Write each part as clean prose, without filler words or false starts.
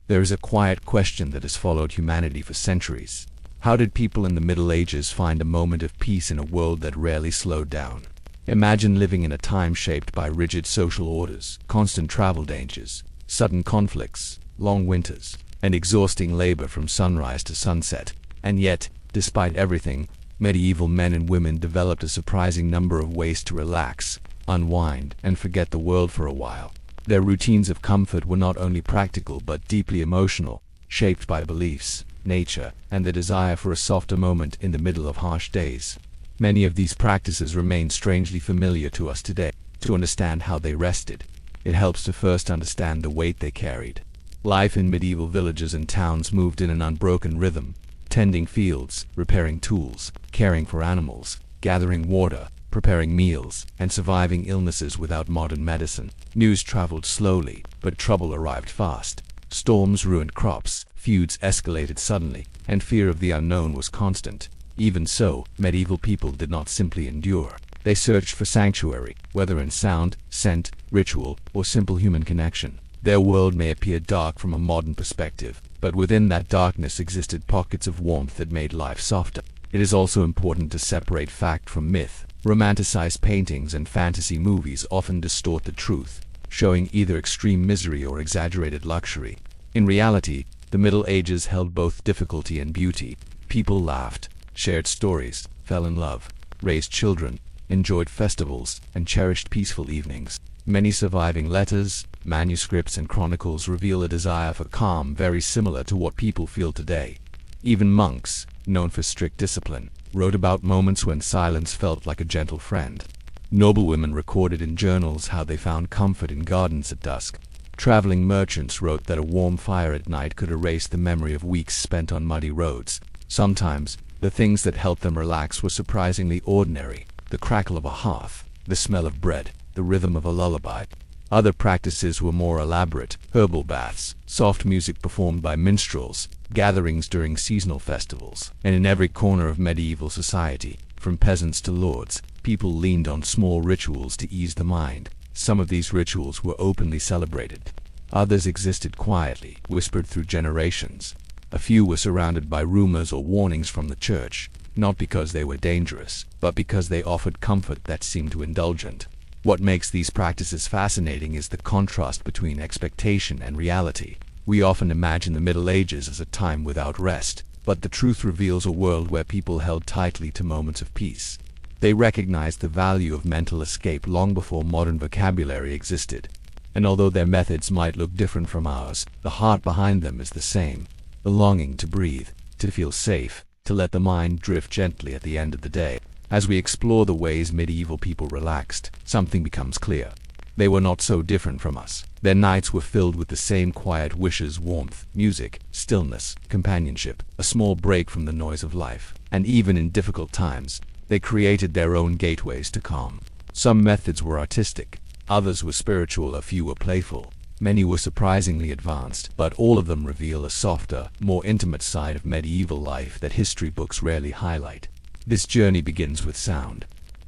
There is a quiet question that has followed humanity for centuries. How did people in the Middle Ages find a moment of peace in a world that rarely slowed down? Imagine living in a time shaped by rigid social orders, constant travel dangers, sudden conflicts, long winters, and exhausting labor from sunrise to sunset. And yet, despite everything, medieval men and women developed a surprising number of ways to relax, unwind, and forget the world for a while. Their routines of comfort were not only practical but deeply emotional, shaped by beliefs, nature, and the desire for a softer moment in the middle of harsh days. Many of these practices remain strangely familiar to us today. To understand how they rested, it helps to first understand the weight they carried. Life in medieval villages and towns moved in an unbroken rhythm, tending fields, repairing tools, caring for animals, gathering water, preparing meals, and surviving illnesses without modern medicine. News traveled slowly, but trouble arrived fast. Storms ruined crops, feuds escalated suddenly, and fear of the unknown was constant. Even so, medieval people did not simply endure. They searched for sanctuary, whether in sound, scent, ritual, or simple human connection. Their world may appear dark from a modern perspective, but within that darkness existed pockets of warmth that made life softer. It is also important to separate fact from myth. Romanticized paintings and fantasy movies often distort the truth, showing either extreme misery or exaggerated luxury. In reality, the Middle Ages held both difficulty and beauty. People laughed, shared stories, fell in love, raised children, enjoyed festivals, and cherished peaceful evenings. Many surviving letters, manuscripts, and chronicles reveal a desire for calm very similar to what people feel today. Even monks, known for strict discipline, wrote about moments when silence felt like a gentle friend. Noblewomen recorded in journals how they found comfort in gardens at dusk. Traveling merchants wrote that a warm fire at night could erase the memory of weeks spent on muddy roads. Sometimes, the things that helped them relax were surprisingly ordinary: the crackle of a hearth, the smell of bread, the rhythm of a lullaby. Other practices were more elaborate: herbal baths, soft music performed by minstrels, gatherings during seasonal festivals. And in every corner of medieval society, from peasants to lords, people leaned on small rituals to ease the mind. Some of these rituals were openly celebrated. Others existed quietly, whispered through generations. A few were surrounded by rumors or warnings from the church, not because they were dangerous, but because they offered comfort that seemed too indulgent. What makes these practices fascinating is the contrast between expectation and reality. We often imagine the Middle Ages as a time without rest, but the truth reveals a world where people held tightly to moments of peace. They recognized the value of mental escape long before modern vocabulary existed. And although their methods might look different from ours, the heart behind them is the same: the longing to breathe, to feel safe, to let the mind drift gently at the end of the day. As we explore the ways medieval people relaxed, something becomes clear. They were not so different from us. Their nights were filled with the same quiet wishes: warmth, music, stillness, companionship, a small break from the noise of life. And even in difficult times, they created their own gateways to calm. Some methods were artistic, others were spiritual, a few were playful. Many were surprisingly advanced, but all of them reveal a softer, more intimate side of medieval life that history books rarely highlight. This journey begins with sound.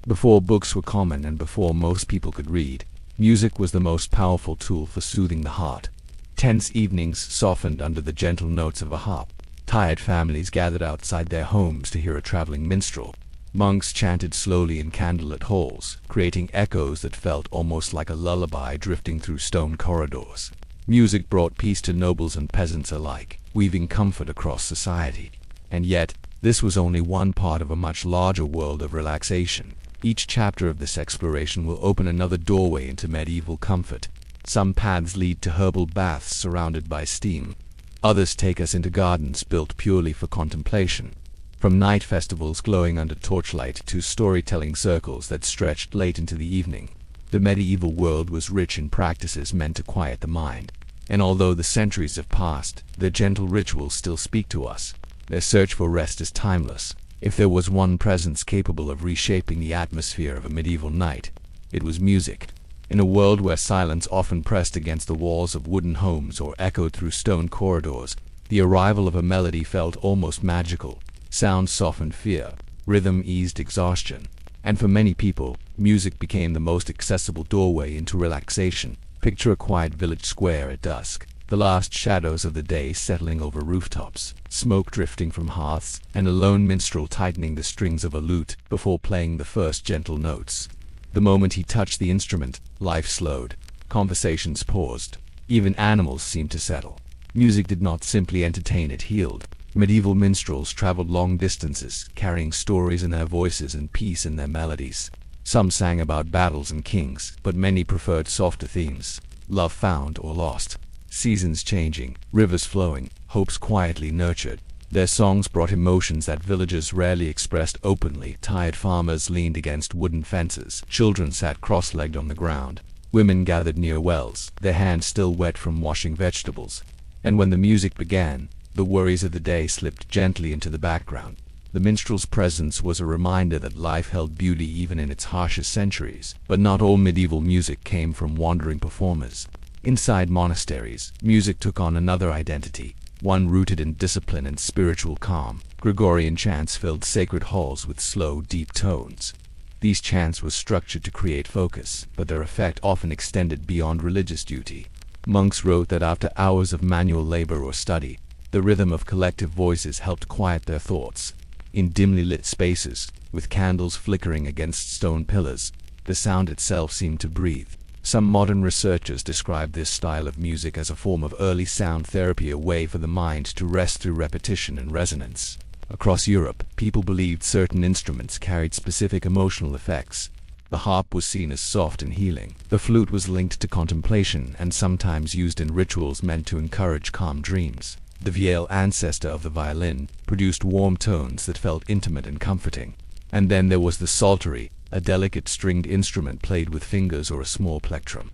Before books were common and before most people could read, music was the most powerful tool for soothing the heart. Tense evenings softened under the gentle notes of a harp. Tired families gathered outside their homes to hear a traveling minstrel. Monks chanted slowly in candlelit halls, creating echoes that felt almost like a lullaby drifting through stone corridors. Music brought peace to nobles and peasants alike, weaving comfort across society. And yet, this was only one part of a much larger world of relaxation. Each chapter of this exploration will open another doorway into medieval comfort. Some paths lead to herbal baths surrounded by steam. Others take us into gardens built purely for contemplation. From night festivals glowing under torchlight to storytelling circles that stretched late into the evening, the medieval world was rich in practices meant to quiet the mind. And although the centuries have passed, their gentle rituals still speak to us. Their search for rest is timeless. If there was one presence capable of reshaping the atmosphere of a medieval night, it was music. In a world where silence often pressed against the walls of wooden homes or echoed through stone corridors, the arrival of a melody felt almost magical. Sound softened fear, rhythm eased exhaustion, and for many people, music became the most accessible doorway into relaxation. Picture a quiet village square at dusk, the last shadows of the day settling over rooftops, smoke drifting from hearths, and a lone minstrel tightening the strings of a lute before playing the first gentle notes. The moment he touched the instrument, life slowed, conversations paused, even animals seemed to settle. Music did not simply entertain, it healed. Medieval minstrels traveled long distances, carrying stories in their voices and peace in their melodies. Some sang about battles and kings, but many preferred softer themes: love found or lost, seasons changing, rivers flowing, hopes quietly nurtured. Their songs brought emotions that villagers rarely expressed openly. Tired farmers leaned against wooden fences. Children sat cross-legged on the ground. Women gathered near wells, their hands still wet from washing vegetables. And when the music began, the worries of the day slipped gently into the background. The minstrel's presence was a reminder that life held beauty even in its harshest centuries. But not all medieval music came from wandering performers. Inside monasteries, music took on another identity, one rooted in discipline and spiritual calm. Gregorian chants filled sacred halls with slow, deep tones. These chants were structured to create focus, but their effect often extended beyond religious duty. Monks wrote that after hours of manual labor or study, the rhythm of collective voices helped quiet their thoughts. In dimly lit spaces, with candles flickering against stone pillars, the sound itself seemed to breathe. Some modern researchers describe this style of music as a form of early sound therapy, a way for the mind to rest through repetition and resonance. Across Europe, people believed certain instruments carried specific emotional effects. The harp was seen as soft and healing. The flute was linked to contemplation and sometimes used in rituals meant to encourage calm dreams. The viol, ancestor of the violin, produced warm tones that felt intimate and comforting. And then there was the psaltery, a delicate stringed instrument played with fingers or a small plectrum.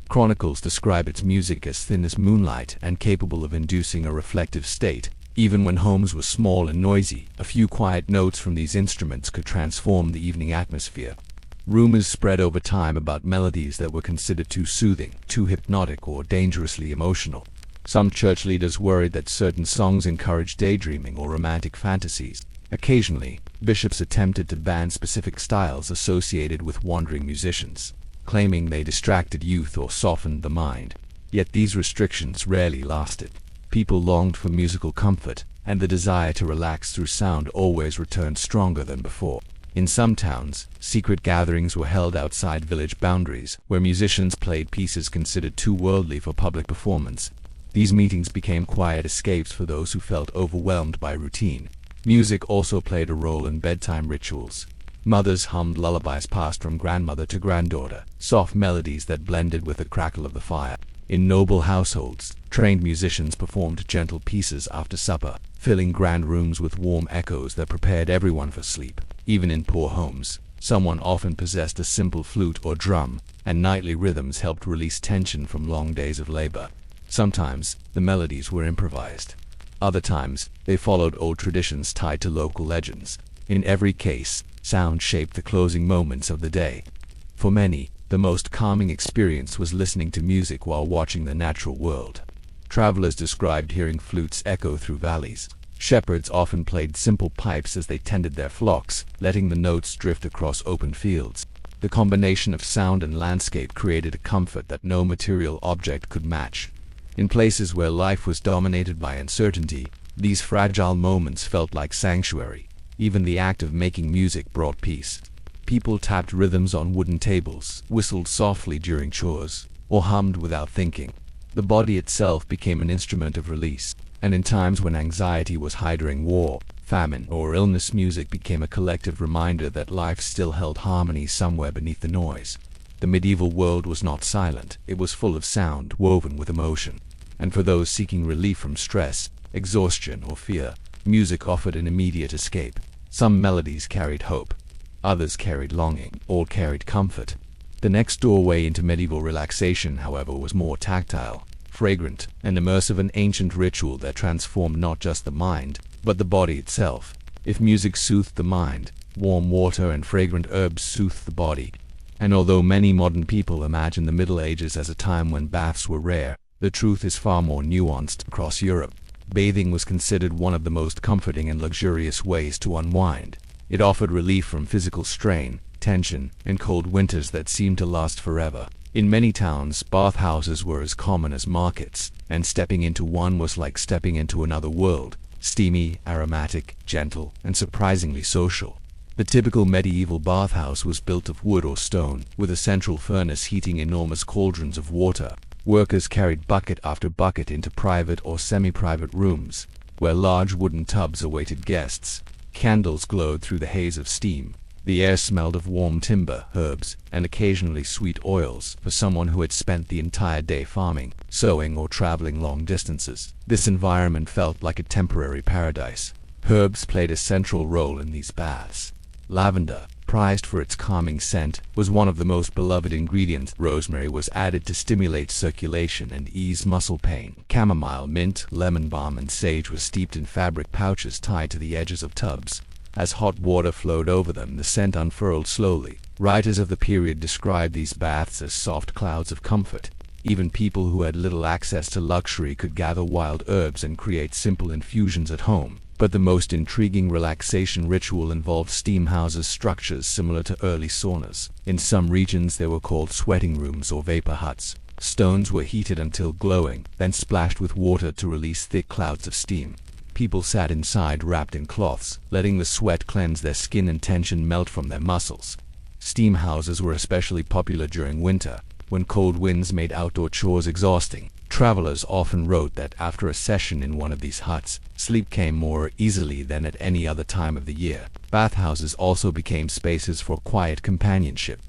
Chronicles describe its music as thin as moonlight and capable of inducing a reflective state. Even when homes were small and noisy, a few quiet notes from these instruments could transform the evening atmosphere. Rumors spread over time about melodies that were considered too soothing, too hypnotic, or dangerously emotional. Some church leaders worried that certain songs encouraged daydreaming or romantic fantasies. Occasionally, bishops attempted to ban specific styles associated with wandering musicians, claiming they distracted youth or softened the mind. Yet these restrictions rarely lasted. People longed for musical comfort, and the desire to relax through sound always returned stronger than before. In some towns, secret gatherings were held outside village boundaries, where musicians played pieces considered too worldly for public performance. These meetings became quiet escapes for those who felt overwhelmed by routine. Music also played a role in bedtime rituals. Mothers hummed lullabies passed from grandmother to granddaughter, soft melodies that blended with the crackle of the fire. In noble households, trained musicians performed gentle pieces after supper, filling grand rooms with warm echoes that prepared everyone for sleep. Even in poor homes, someone often possessed a simple flute or drum, and nightly rhythms helped release tension from long days of labor. Sometimes, the melodies were improvised. Other times, they followed old traditions tied to local legends. In every case, sound shaped the closing moments of the day. For many, the most calming experience was listening to music while watching the natural world. Travelers described hearing flutes echo through valleys. Shepherds often played simple pipes as they tended their flocks, letting the notes drift across open fields. The combination of sound and landscape created a comfort that no material object could match. In places where life was dominated by uncertainty, these fragile moments felt like sanctuary. Even the act of making music brought peace. People tapped rhythms on wooden tables, whistled softly during chores, or hummed without thinking. The body itself became an instrument of release, and in times when anxiety was high during war, famine, or illness, music became a collective reminder that life still held harmony somewhere beneath the noise. The medieval world was not silent, it was full of sound woven with emotion. And for those seeking relief from stress, exhaustion, or fear, music offered an immediate escape. Some melodies carried hope, others carried longing, all carried comfort. The next doorway into medieval relaxation, however, was more tactile, fragrant, and immersive, an ancient ritual that transformed not just the mind, but the body itself. If music soothed the mind, warm water and fragrant herbs soothed the body. And although many modern people imagine the Middle Ages as a time when baths were rare, the truth is far more nuanced. Across Europe, bathing was considered one of the most comforting and luxurious ways to unwind. It offered relief from physical strain, tension, and cold winters that seemed to last forever. In many towns, bathhouses were as common as markets, and stepping into one was like stepping into another world, steamy, aromatic, gentle, and surprisingly social. The typical medieval bathhouse was built of wood or stone, with a central furnace heating enormous cauldrons of water. Workers carried bucket after bucket into private or semi-private rooms, where large wooden tubs awaited guests. Candles glowed through the haze of steam. The air smelled of warm timber, herbs, and occasionally sweet oils for someone who had spent the entire day farming, sowing, or traveling long distances. This environment felt like a temporary paradise. Herbs played a central role in these baths. Lavender, prized for its calming scent, was one of the most beloved ingredients. Rosemary was added to stimulate circulation and ease muscle pain. Chamomile, mint, lemon balm, and sage were steeped in fabric pouches tied to the edges of tubs. As hot water flowed over them, the scent unfurled slowly. Writers of the period described these baths as soft clouds of comfort. Even people who had little access to luxury could gather wild herbs and create simple infusions at home. But the most intriguing relaxation ritual involved steam houses, structures similar to early saunas. In some regions they were called sweating rooms or vapor huts. Stones were heated until glowing, then splashed with water to release thick clouds of steam. People sat inside wrapped in cloths, letting the sweat cleanse their skin and tension melt from their muscles. Steam houses were especially popular during winter, when cold winds made outdoor chores exhausting. Travelers often wrote that after a session in one of these huts, sleep came more easily than at any other time of the year. Bathhouses also became spaces for quiet companionship.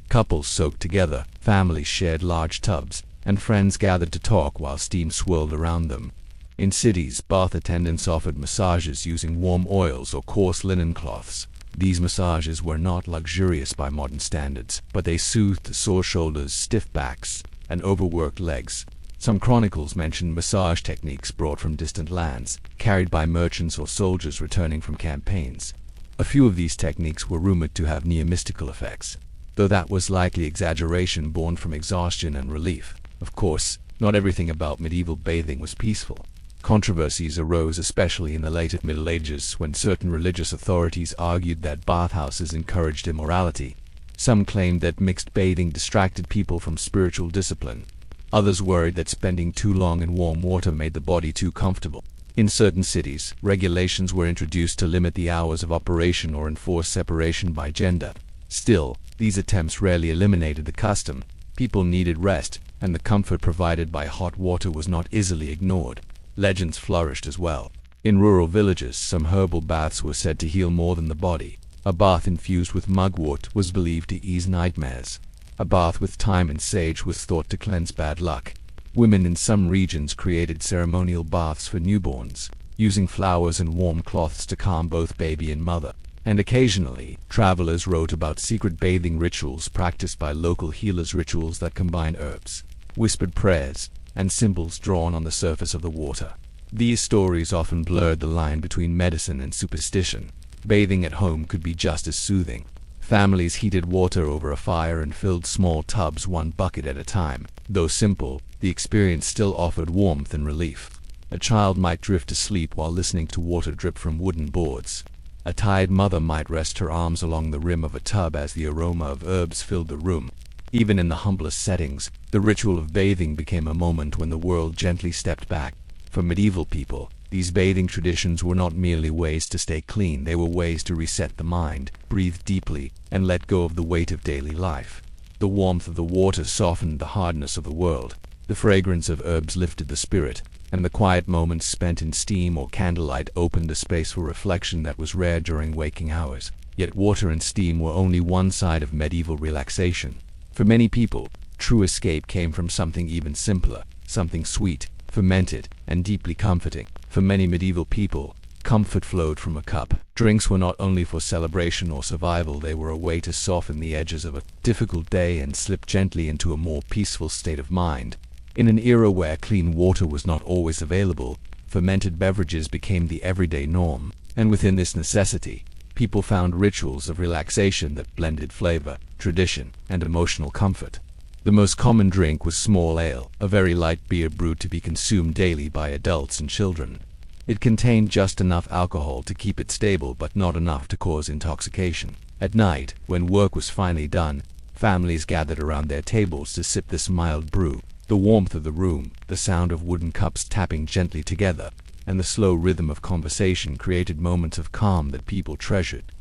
Couples soaked together, families shared large tubs, and friends gathered to talk while steam swirled around them. In cities, bath attendants offered massages using warm oils or coarse linen cloths. These massages were not luxurious by modern standards, but they soothed the sore shoulders, stiff backs, and overworked legs. Some chronicles mention massage techniques brought from distant lands, carried by merchants or soldiers returning from campaigns. A few of these techniques were rumored to have near-mystical effects, though that was likely exaggeration born from exhaustion and relief. Of course, not everything about medieval bathing was peaceful. Controversies arose especially in the later Middle Ages when certain religious authorities argued that bathhouses encouraged immorality. Some claimed that mixed bathing distracted people from spiritual discipline. Others worried that spending too long in warm water made the body too comfortable. In certain cities, regulations were introduced to limit the hours of operation or enforce separation by gender. Still, these attempts rarely eliminated the custom. People needed rest, and the comfort provided by hot water was not easily ignored. Legends flourished as well. In rural villages, some herbal baths were said to heal more than the body. A bath infused with mugwort was believed to ease nightmares. A bath with thyme and sage was thought to cleanse bad luck. Women in some regions created ceremonial baths for newborns, using flowers and warm cloths to calm both baby and mother. And occasionally, travelers wrote about secret bathing rituals practiced by local healers, rituals that combine herbs, whispered prayers, and symbols drawn on the surface of the water. These stories often blurred the line between medicine and superstition. Bathing at home could be just as soothing. Families heated water over a fire and filled small tubs one bucket at a time. Though simple, the experience still offered warmth and relief. A child might drift to sleep while listening to water drip from wooden boards. A tired mother might rest her arms along the rim of a tub as the aroma of herbs filled the room. Even in the humblest settings, the ritual of bathing became a moment when the world gently stepped back. For medieval people, these bathing traditions were not merely ways to stay clean, they were ways to reset the mind, breathe deeply, and let go of the weight of daily life. The warmth of the water softened the hardness of the world. The fragrance of herbs lifted the spirit, and the quiet moments spent in steam or candlelight opened a space for reflection that was rare during waking hours. Yet water and steam were only one side of medieval relaxation. For many people, true escape came from something even simpler, something sweet, fermented, and deeply comforting. For many medieval people, comfort flowed from a cup. Drinks were not only for celebration or survival, they were a way to soften the edges of a difficult day and slip gently into a more peaceful state of mind. In an era where clean water was not always available, fermented beverages became the everyday norm, and within this necessity, people found rituals of relaxation that blended flavor, tradition, and emotional comfort. The most common drink was small ale, a very light beer brewed to be consumed daily by adults and children. It contained just enough alcohol to keep it stable but not enough to cause intoxication. At night, when work was finally done, Families gathered around their tables to sip this mild brew. The warmth of the room, the sound of wooden cups tapping gently together, and the slow rhythm of conversation created moments of calm that people treasured.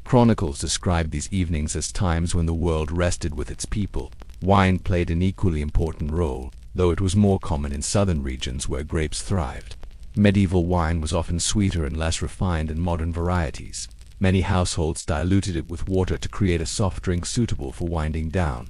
Chronicles describe these evenings as times when the world rested with its people. Wine played an equally important role, though it was more common in southern regions where grapes thrived. Medieval wine was often sweeter and less refined than modern varieties. Many households diluted it with water to create a soft drink suitable for winding down.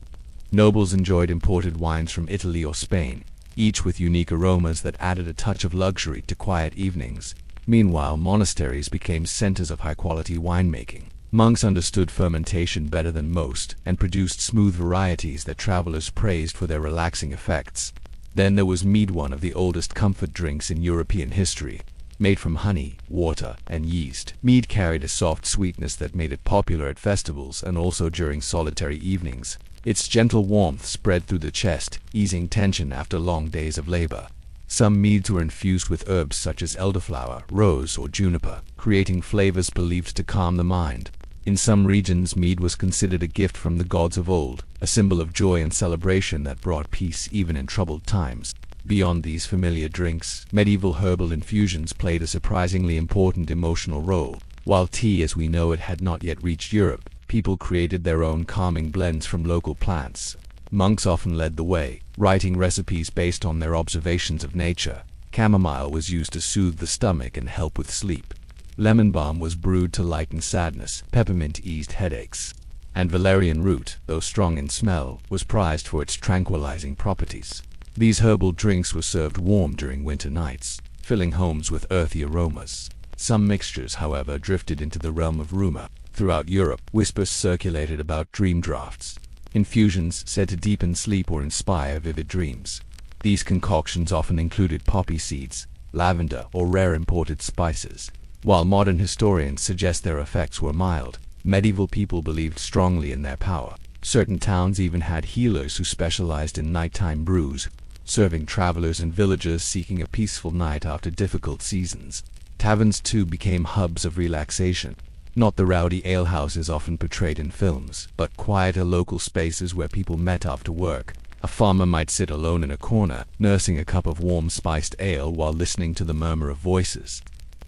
Nobles enjoyed imported wines from Italy or Spain, each with unique aromas that added a touch of luxury to quiet evenings. Meanwhile, monasteries became centers of high-quality winemaking. Monks understood fermentation better than most and produced smooth varieties that travelers praised for their relaxing effects. Then there was mead, one of the oldest comfort drinks in European history. Made from honey, water, and yeast, mead carried a soft sweetness that made it popular at festivals and also during solitary evenings. Its gentle warmth spread through the chest, easing tension after long days of labor. Some meads were infused with herbs such as elderflower, rose, or juniper, creating flavors believed to calm the mind. In some regions, mead was considered a gift from the gods of old, a symbol of joy and celebration that brought peace even in troubled times. Beyond these familiar drinks, medieval herbal infusions played a surprisingly important emotional role. While tea as we know it had not yet reached Europe, people created their own calming blends from local plants. Monks often led the way, writing recipes based on their observations of nature. Chamomile was used to soothe the stomach and help with sleep. Lemon balm was brewed to lighten sadness, peppermint eased headaches, and valerian root, though strong in smell, was prized for its tranquilizing properties. These herbal drinks were served warm during winter nights, filling homes with earthy aromas. Some mixtures, however, drifted into the realm of rumor. Throughout Europe, whispers circulated about dream draughts, infusions said to deepen sleep or inspire vivid dreams. These concoctions often included poppy seeds, lavender, or rare imported spices. While modern historians suggest their effects were mild, medieval people believed strongly in their power. Certain towns even had healers who specialized in nighttime brews, serving travelers and villagers seeking a peaceful night after difficult seasons. Taverns too became hubs of relaxation. Not the rowdy alehouses often portrayed in films, but quieter local spaces where people met after work. A farmer might sit alone in a corner, nursing a cup of warm spiced ale while listening to the murmur of voices.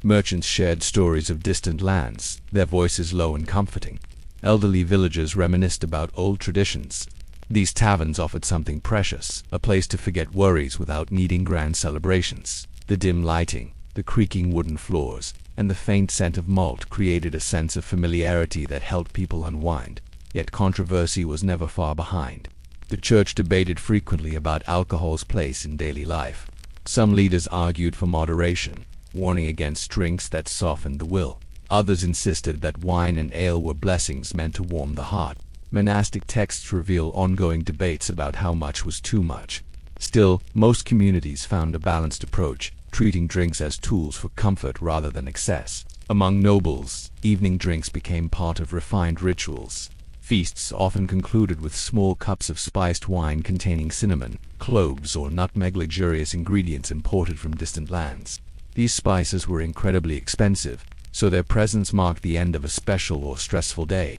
Merchants shared stories of distant lands, their voices low and comforting. Elderly villagers reminisced about old traditions. These taverns offered something precious, a place to forget worries without needing grand celebrations. The dim lighting, the creaking wooden floors, and the faint scent of malt created a sense of familiarity that helped people unwind. Yet controversy was never far behind. The church debated frequently about alcohol's place in daily life. Some leaders argued for moderation, warning against drinks that softened the will. Others insisted that wine and ale were blessings meant to warm the heart. Monastic texts reveal ongoing debates about how much was too much. Still, most communities found a balanced approach, treating drinks as tools for comfort rather than excess. Among nobles, evening drinks became part of refined rituals. Feasts often concluded with small cups of spiced wine containing cinnamon, cloves, or nutmeg, luxurious ingredients imported from distant lands. These spices were incredibly expensive, so their presence marked the end of a special or stressful day.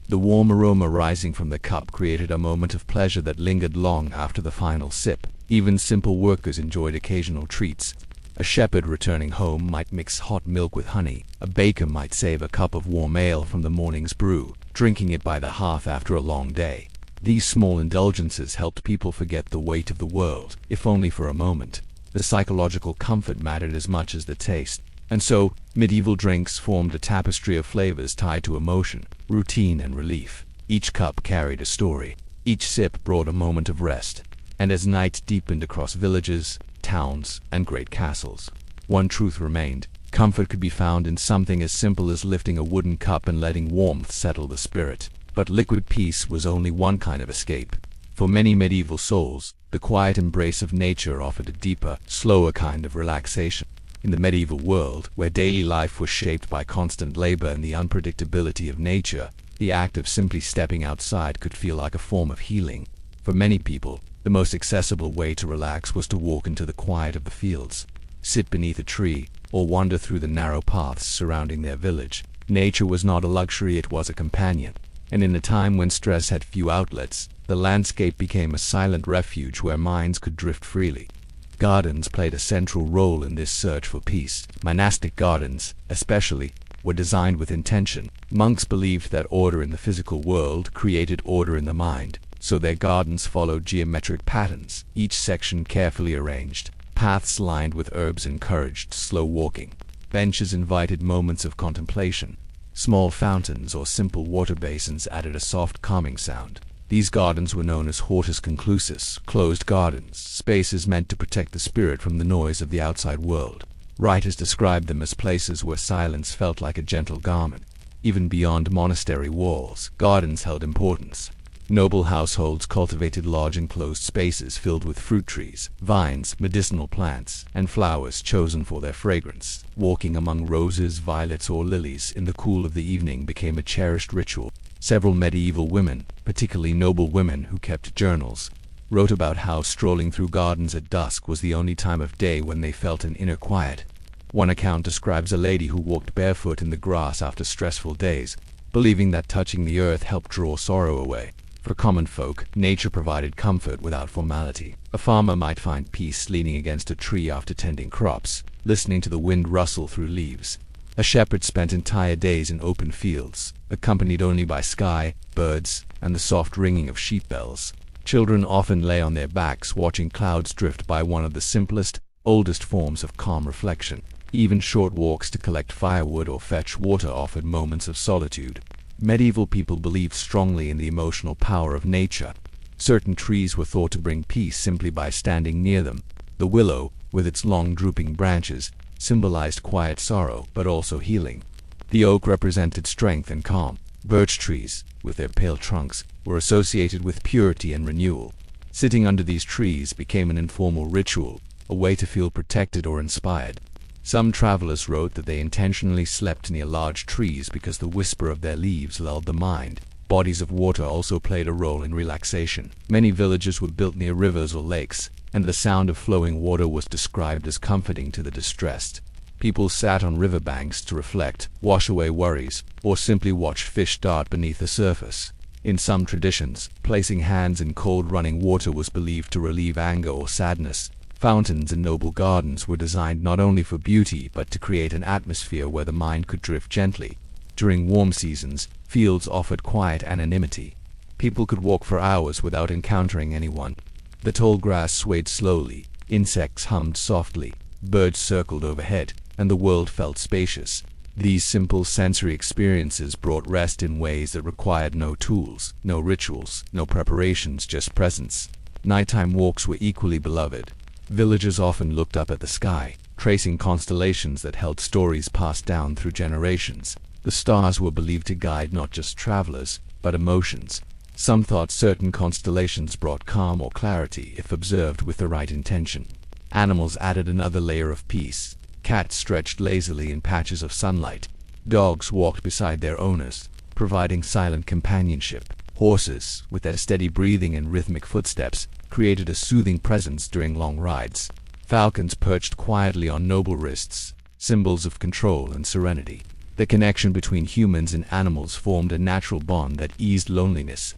The warm aroma rising from the cup created a moment of pleasure that lingered long after the final sip. Even simple workers enjoyed occasional treats. A shepherd returning home might mix hot milk with honey. A baker might save a cup of warm ale from the morning's brew, drinking it by the hearth after a long day. These small indulgences helped people forget the weight of the world, if only for a moment. The psychological comfort mattered as much as the taste. And so, medieval drinks formed a tapestry of flavors tied to emotion, routine, and relief. Each cup carried a story. Each sip brought a moment of rest. And as night deepened across villages, towns, and great castles, one truth remained. Comfort could be found in something as simple as lifting a wooden cup and letting warmth settle the spirit. But liquid peace was only one kind of escape. For many medieval souls, the quiet embrace of nature offered a deeper, slower kind of relaxation. In the medieval world, where daily life was shaped by constant labor and the unpredictability of nature, the act of simply stepping outside could feel like a form of healing. For many people, the most accessible way to relax was to walk into the quiet of the fields, sit beneath a tree, or wander through the narrow paths surrounding their village. Nature was not a luxury, it was a companion. And in a time when stress had few outlets, the landscape became a silent refuge where minds could drift freely. Gardens played a central role in this search for peace. Monastic gardens, especially, were designed with intention. Monks believed that order in the physical world created order in the mind, so their gardens followed geometric patterns, each section carefully arranged. Paths lined with herbs encouraged slow walking. Benches invited moments of contemplation. Small fountains or simple water basins added a soft, calming sound. These gardens were known as hortus conclusus, closed gardens, spaces meant to protect the spirit from the noise of the outside world. Writers described them as places where silence felt like a gentle garment. Even beyond monastery walls, gardens held importance. Noble households cultivated large enclosed spaces filled with fruit trees, vines, medicinal plants, and flowers chosen for their fragrance. Walking among roses, violets, or lilies in the cool of the evening became a cherished ritual. Several medieval women, particularly noble women who kept journals, wrote about how strolling through gardens at dusk was the only time of day when they felt an inner quiet. One account describes a lady who walked barefoot in the grass after stressful days, believing that touching the earth helped draw sorrow away. For common folk, nature provided comfort without formality. A farmer might find peace leaning against a tree after tending crops, listening to the wind rustle through leaves. A shepherd spent entire days in open fields, accompanied only by sky, birds, and the soft ringing of sheep bells. Children often lay on their backs watching clouds drift by, one of the simplest, oldest forms of calm reflection. Even short walks to collect firewood or fetch water offered moments of solitude. Medieval people believed strongly in the emotional power of nature. Certain trees were thought to bring peace simply by standing near them. The willow, with its long drooping branches, symbolized quiet sorrow, but also healing. The oak represented strength and calm. Birch trees, with their pale trunks, were associated with purity and renewal. Sitting under these trees became an informal ritual, a way to feel protected or inspired. Some travelers wrote that they intentionally slept near large trees because the whisper of their leaves lulled the mind. Bodies of water also played a role in relaxation. Many villages were built near rivers or lakes, and the sound of flowing water was described as comforting to the distressed. People sat on riverbanks to reflect, wash away worries, or simply watch fish dart beneath the surface. In some traditions, placing hands in cold running water was believed to relieve anger or sadness. Fountains in noble gardens were designed not only for beauty but to create an atmosphere where the mind could drift gently. During warm seasons, fields offered quiet anonymity. People could walk for hours without encountering anyone. The tall grass swayed slowly, insects hummed softly, birds circled overhead, and the world felt spacious. These simple sensory experiences brought rest in ways that required no tools, no rituals, no preparations, just presence. Nighttime walks were equally beloved. Villagers often looked up at the sky, tracing constellations that held stories passed down through generations. The stars were believed to guide not just travelers, but emotions. Some thought certain constellations brought calm or clarity if observed with the right intention. Animals added another layer of peace. Cats stretched lazily in patches of sunlight. Dogs walked beside their owners, providing silent companionship. Horses, with their steady breathing and rhythmic footsteps, created a soothing presence during long rides. Falcons perched quietly on noble wrists, symbols of control and serenity. The connection between humans and animals formed a natural bond that eased loneliness.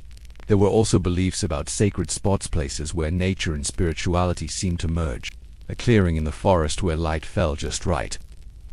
There were also beliefs about sacred spots, places where nature and spirituality seemed to merge. A clearing in the forest where light fell just right.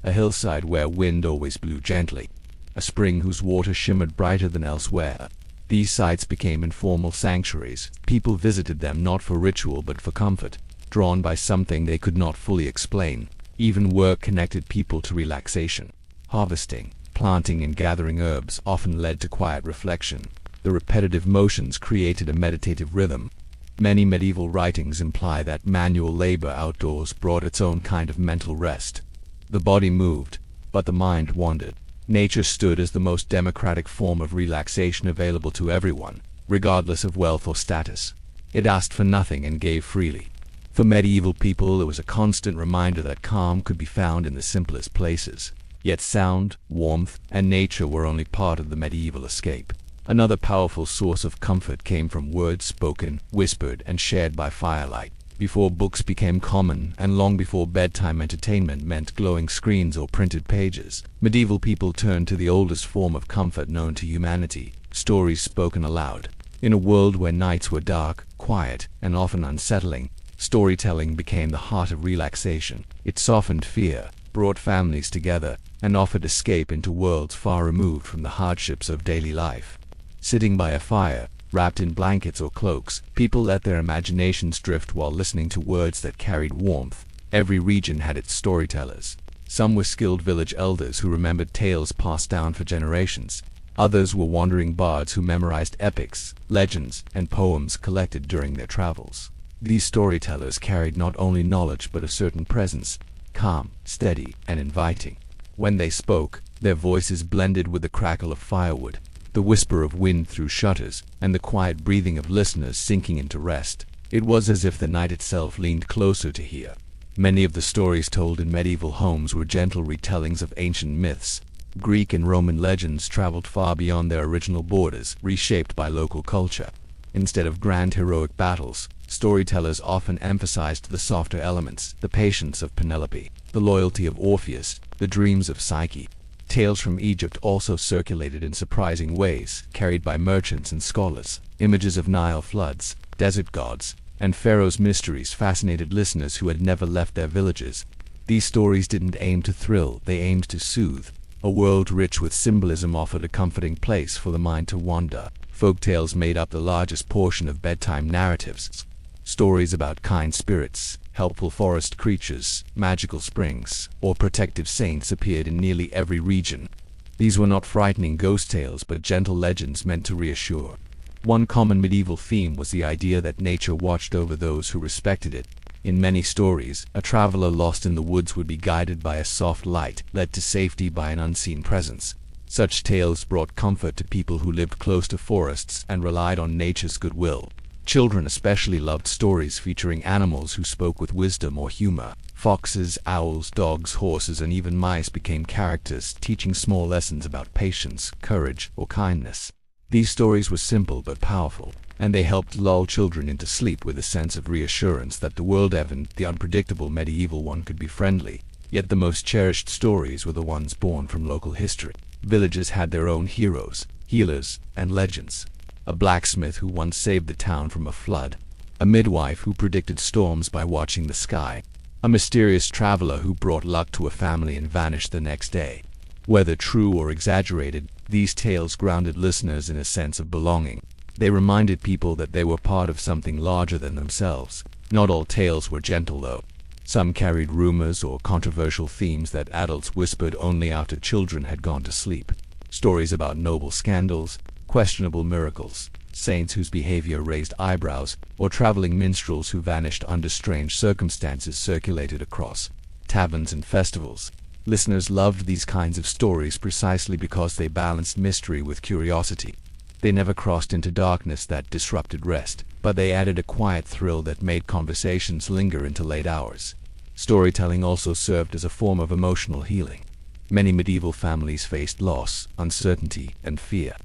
A hillside where wind always blew gently. A spring whose water shimmered brighter than elsewhere. These sites became informal sanctuaries. People visited them not for ritual but for comfort, drawn by something they could not fully explain. Even work connected people to relaxation. Harvesting, planting, and gathering herbs often led to quiet reflection. The repetitive motions created a meditative rhythm. Many medieval writings imply that manual labor outdoors brought its own kind of mental rest. The body moved, but the mind wandered. Nature stood as the most democratic form of relaxation available to everyone, regardless of wealth or status. It asked for nothing and gave freely. For medieval people, it was a constant reminder that calm could be found in the simplest places. Yet sound, warmth, and nature were only part of the medieval escape. Another powerful source of comfort came from words spoken, whispered, and shared by firelight. Before books became common, and long before bedtime entertainment meant glowing screens or printed pages, medieval people turned to the oldest form of comfort known to humanity: stories spoken aloud. In a world where nights were dark, quiet, and often unsettling, storytelling became the heart of relaxation. It softened fear, brought families together, and offered escape into worlds far removed from the hardships of daily life. Sitting by a fire, wrapped in blankets or cloaks, people let their imaginations drift while listening to words that carried warmth. Every region had its storytellers. Some were skilled village elders who remembered tales passed down for generations. Others were wandering bards who memorized epics, legends, and poems collected during their travels. These storytellers carried not only knowledge but a certain presence, calm, steady, and inviting. When they spoke, their voices blended with the crackle of firewood, the whisper of wind through shutters, and the quiet breathing of listeners sinking into rest. It was as if the night itself leaned closer to hear. Many of the stories told in medieval homes were gentle retellings of ancient myths. Greek and Roman legends traveled far beyond their original borders, reshaped by local culture. Instead of grand heroic battles, storytellers often emphasized the softer elements, the patience of Penelope, the loyalty of Orpheus, the dreams of Psyche. Tales from Egypt also circulated in surprising ways, carried by merchants and scholars. Images of Nile floods, desert gods, and Pharaoh's mysteries fascinated listeners who had never left their villages. These stories didn't aim to thrill, they aimed to soothe. A world rich with symbolism offered a comforting place for the mind to wander. Folk tales made up the largest portion of bedtime narratives. Stories about kind spirits, helpful forest creatures, magical springs, or protective saints appeared in nearly every region. These were not frightening ghost tales but gentle legends meant to reassure. One common medieval theme was the idea that nature watched over those who respected it. In many stories, a traveler lost in the woods would be guided by a soft light, led to safety by an unseen presence. Such tales brought comfort to people who lived close to forests and relied on nature's goodwill. Children especially loved stories featuring animals who spoke with wisdom or humor. Foxes, owls, dogs, horses, and even mice became characters, teaching small lessons about patience, courage, or kindness. These stories were simple but powerful, and they helped lull children into sleep with a sense of reassurance that the world, even the unpredictable medieval one, could be friendly. Yet the most cherished stories were the ones born from local history. Villages had their own heroes, healers, and legends. A blacksmith who once saved the town from a flood, a midwife who predicted storms by watching the sky, a mysterious traveler who brought luck to a family and vanished the next day. Whether true or exaggerated, these tales grounded listeners in a sense of belonging. They reminded people that they were part of something larger than themselves. Not all tales were gentle, though. Some carried rumors or controversial themes that adults whispered only after children had gone to sleep. Stories about noble scandals, questionable miracles, saints whose behavior raised eyebrows, or traveling minstrels who vanished under strange circumstances circulated across taverns and festivals. Listeners loved these kinds of stories precisely because they balanced mystery with curiosity. They never crossed into darkness that disrupted rest, but they added a quiet thrill that made conversations linger into late hours. Storytelling also served as a form of emotional healing. Many medieval families faced loss, uncertainty, and fear.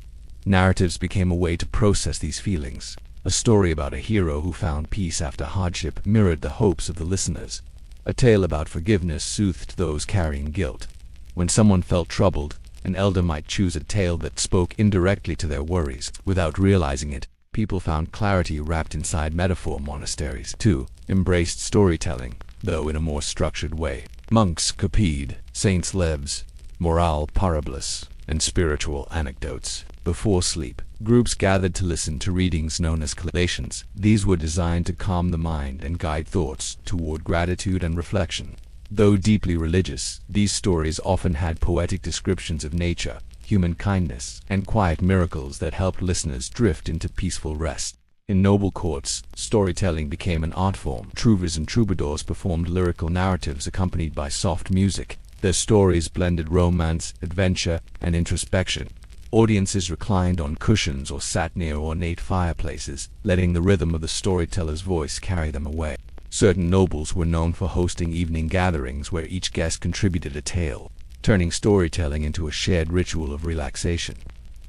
Narratives became a way to process these feelings. A story about a hero who found peace after hardship mirrored the hopes of the listeners. A tale about forgiveness soothed those carrying guilt. When someone felt troubled, an elder might choose a tale that spoke indirectly to their worries. Without realizing it, people found clarity wrapped inside metaphor. Monasteries, too, embraced storytelling, though in a more structured way. Monks copied saints' lives, moral parables, and spiritual anecdotes. Before sleep, groups gathered to listen to readings known as collations. These were designed to calm the mind and guide thoughts toward gratitude and reflection. Though deeply religious, these stories often had poetic descriptions of nature, human kindness, and quiet miracles that helped listeners drift into peaceful rest. In noble courts, storytelling became an art form. Trouvers and troubadours performed lyrical narratives accompanied by soft music. Their stories blended romance, adventure, and introspection. Audiences reclined on cushions or sat near ornate fireplaces, letting the rhythm of the storyteller's voice carry them away. Certain nobles were known for hosting evening gatherings where each guest contributed a tale, turning storytelling into a shared ritual of relaxation.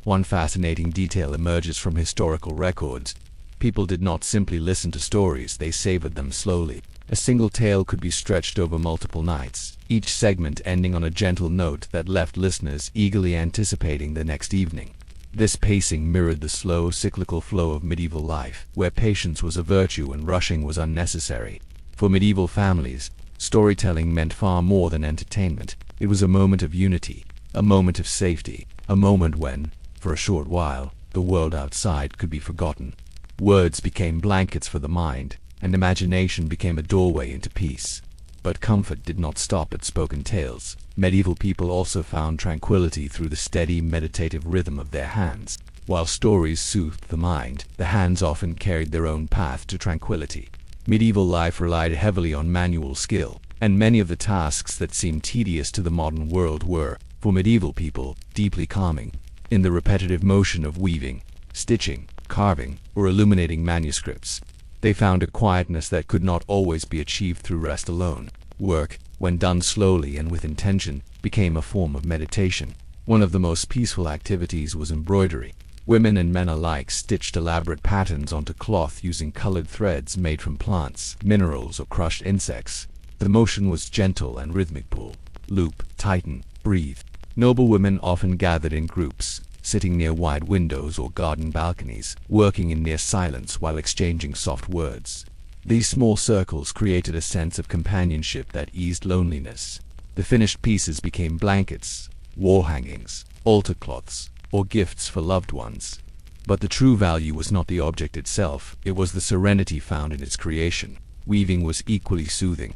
One fascinating detail emerges from historical records. People did not simply listen to stories, they savored them slowly. A single tale could be stretched over multiple nights, each segment ending on a gentle note that left listeners eagerly anticipating the next evening. This pacing mirrored the slow, cyclical flow of medieval life, where patience was a virtue and rushing was unnecessary. For medieval families, storytelling meant far more than entertainment. It was a moment of unity, a moment of safety, a moment when, for a short while, the world outside could be forgotten. Words became blankets for the mind, and imagination became a doorway into peace. But comfort did not stop at spoken tales. Medieval people also found tranquility through the steady, meditative rhythm of their hands. While stories soothed the mind, the hands often carried their own path to tranquility. Medieval life relied heavily on manual skill, and many of the tasks that seem tedious to the modern world were, for medieval people, deeply calming. In the repetitive motion of weaving, stitching, carving, or illuminating manuscripts, they found a quietness that could not always be achieved through rest alone. Work, when done slowly and with intention, became a form of meditation. One of the most peaceful activities was embroidery. Women and men alike stitched elaborate patterns onto cloth using colored threads made from plants, minerals, or crushed insects. The motion was gentle and rhythmic: pull, loop, tighten, breathe. Noble women often gathered in groups, sitting near wide windows or garden balconies, working in near silence while exchanging soft words. These small circles created a sense of companionship that eased loneliness. The finished pieces became blankets, wall hangings, altar cloths, or gifts for loved ones. But the true value was not the object itself, it was the serenity found in its creation. Weaving was equally soothing.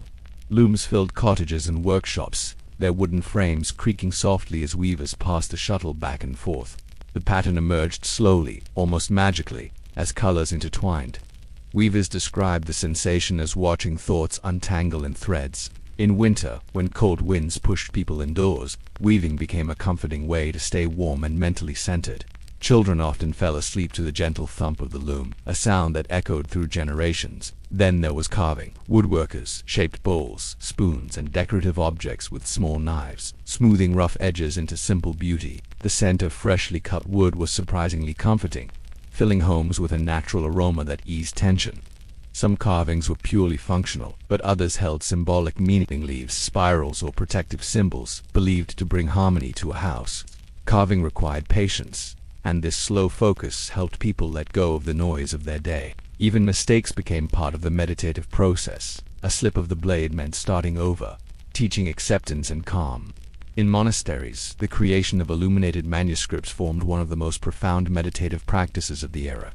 Looms filled cottages and workshops, their wooden frames creaking softly as weavers passed the shuttle back and forth. The pattern emerged slowly, almost magically, as colors intertwined. Weavers described the sensation as watching thoughts untangle in threads. In winter, when cold winds pushed people indoors, weaving became a comforting way to stay warm and mentally centered. Children often fell asleep to the gentle thump of the loom, a sound that echoed through generations. Then there was carving. Woodworkers shaped bowls, spoons, and decorative objects with small knives, smoothing rough edges into simple beauty. The scent of freshly cut wood was surprisingly comforting, filling homes with a natural aroma that eased tension. Some carvings were purely functional, but others held symbolic meaning: leaves, spirals, or protective symbols, believed to bring harmony to a house. Carving required patience, and this slow focus helped people let go of the noise of their day. Even mistakes became part of the meditative process. A slip of the blade meant starting over, teaching acceptance and calm. In monasteries, the creation of illuminated manuscripts formed one of the most profound meditative practices of the era.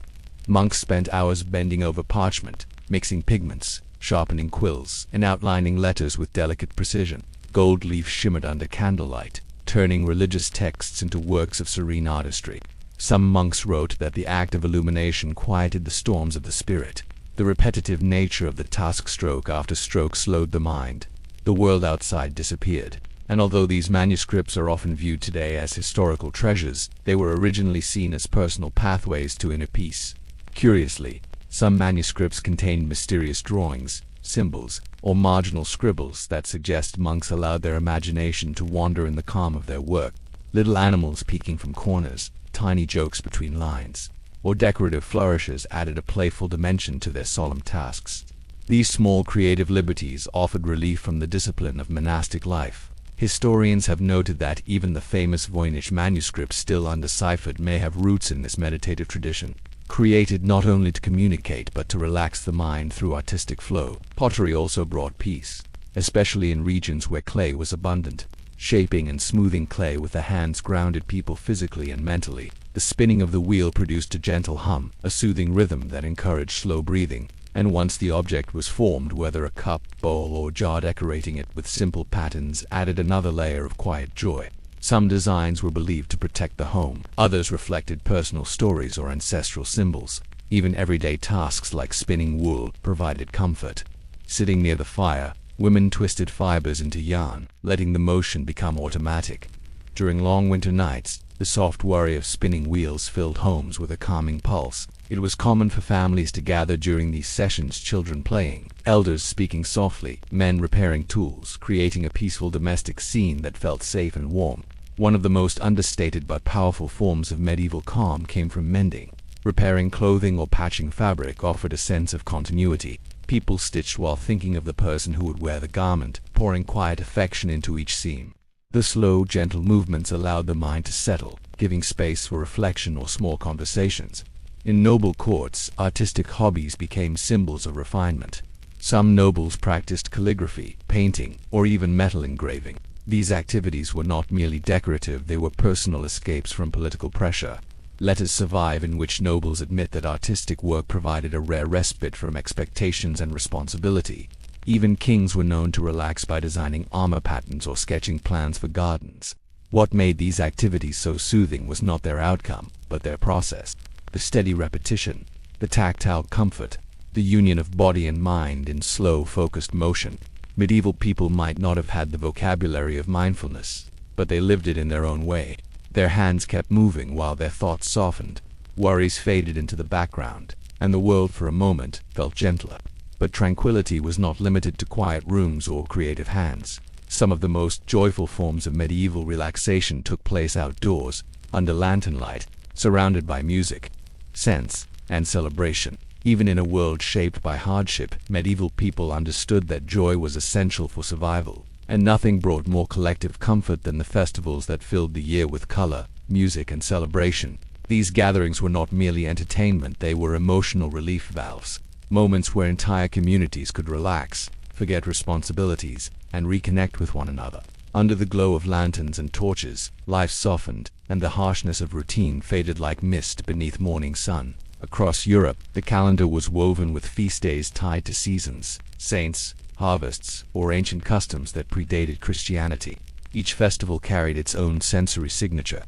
Monks spent hours bending over parchment, mixing pigments, sharpening quills, and outlining letters with delicate precision. Gold leaf shimmered under candlelight, turning religious texts into works of serene artistry. Some monks wrote that the act of illumination quieted the storms of the spirit. The repetitive nature of the task, stroke after stroke, slowed the mind. The world outside disappeared. And although these manuscripts are often viewed today as historical treasures, they were originally seen as personal pathways to inner peace. Curiously, some manuscripts contained mysterious drawings, symbols, or marginal scribbles that suggest monks allowed their imagination to wander in the calm of their work. Little animals peeking from corners, tiny jokes between lines, or decorative flourishes added a playful dimension to their solemn tasks. These small creative liberties offered relief from the discipline of monastic life. Historians have noted that even the famous Voynich manuscripts, still undeciphered, may have roots in this meditative tradition. Created not only to communicate but to relax the mind through artistic flow. Pottery also brought peace, especially in regions where clay was abundant. Shaping and smoothing clay with the hands grounded people physically and mentally. The spinning of the wheel produced a gentle hum, a soothing rhythm that encouraged slow breathing. And once the object was formed, whether a cup, bowl, or jar, decorating it with simple patterns added another layer of quiet joy. Some designs were believed to protect the home, others reflected personal stories or ancestral symbols. Even everyday tasks like spinning wool provided comfort. Sitting near the fire, women twisted fibers into yarn, letting the motion become automatic. During long winter nights, the soft worry of spinning wheels filled homes with a calming pulse. It was common for families to gather during these sessions, children playing, elders speaking softly, men repairing tools, creating a peaceful domestic scene that felt safe and warm. One of the most understated but powerful forms of medieval calm came from mending. Repairing clothing or patching fabric offered a sense of continuity. People stitched while thinking of the person who would wear the garment, pouring quiet affection into each seam. The slow, gentle movements allowed the mind to settle, giving space for reflection or small conversations. In noble courts, artistic hobbies became symbols of refinement. Some nobles practiced calligraphy, painting, or even metal engraving. These activities were not merely decorative, they were personal escapes from political pressure. Letters survive in which nobles admit that artistic work provided a rare respite from expectations and responsibility. Even kings were known to relax by designing armor patterns or sketching plans for gardens. What made these activities so soothing was not their outcome, but their process. The steady repetition, the tactile comfort, the union of body and mind in slow, focused motion. Medieval people might not have had the vocabulary of mindfulness, but they lived it in their own way. Their hands kept moving while their thoughts softened. Worries faded into the background, and the world for a moment felt gentler. But tranquility was not limited to quiet rooms or creative hands. Some of the most joyful forms of medieval relaxation took place outdoors, under lantern light, surrounded by music, scents, and celebration. Even in a world shaped by hardship, medieval people understood that joy was essential for survival, and nothing brought more collective comfort than the festivals that filled the year with color, music, and celebration. These gatherings were not merely entertainment, they were emotional relief valves, moments where entire communities could relax, forget responsibilities, and reconnect with one another. Under the glow of lanterns and torches, life softened, and the harshness of routine faded like mist beneath morning sun. Across Europe, the calendar was woven with feast days tied to seasons, saints, harvests, or ancient customs that predated Christianity. Each festival carried its own sensory signature.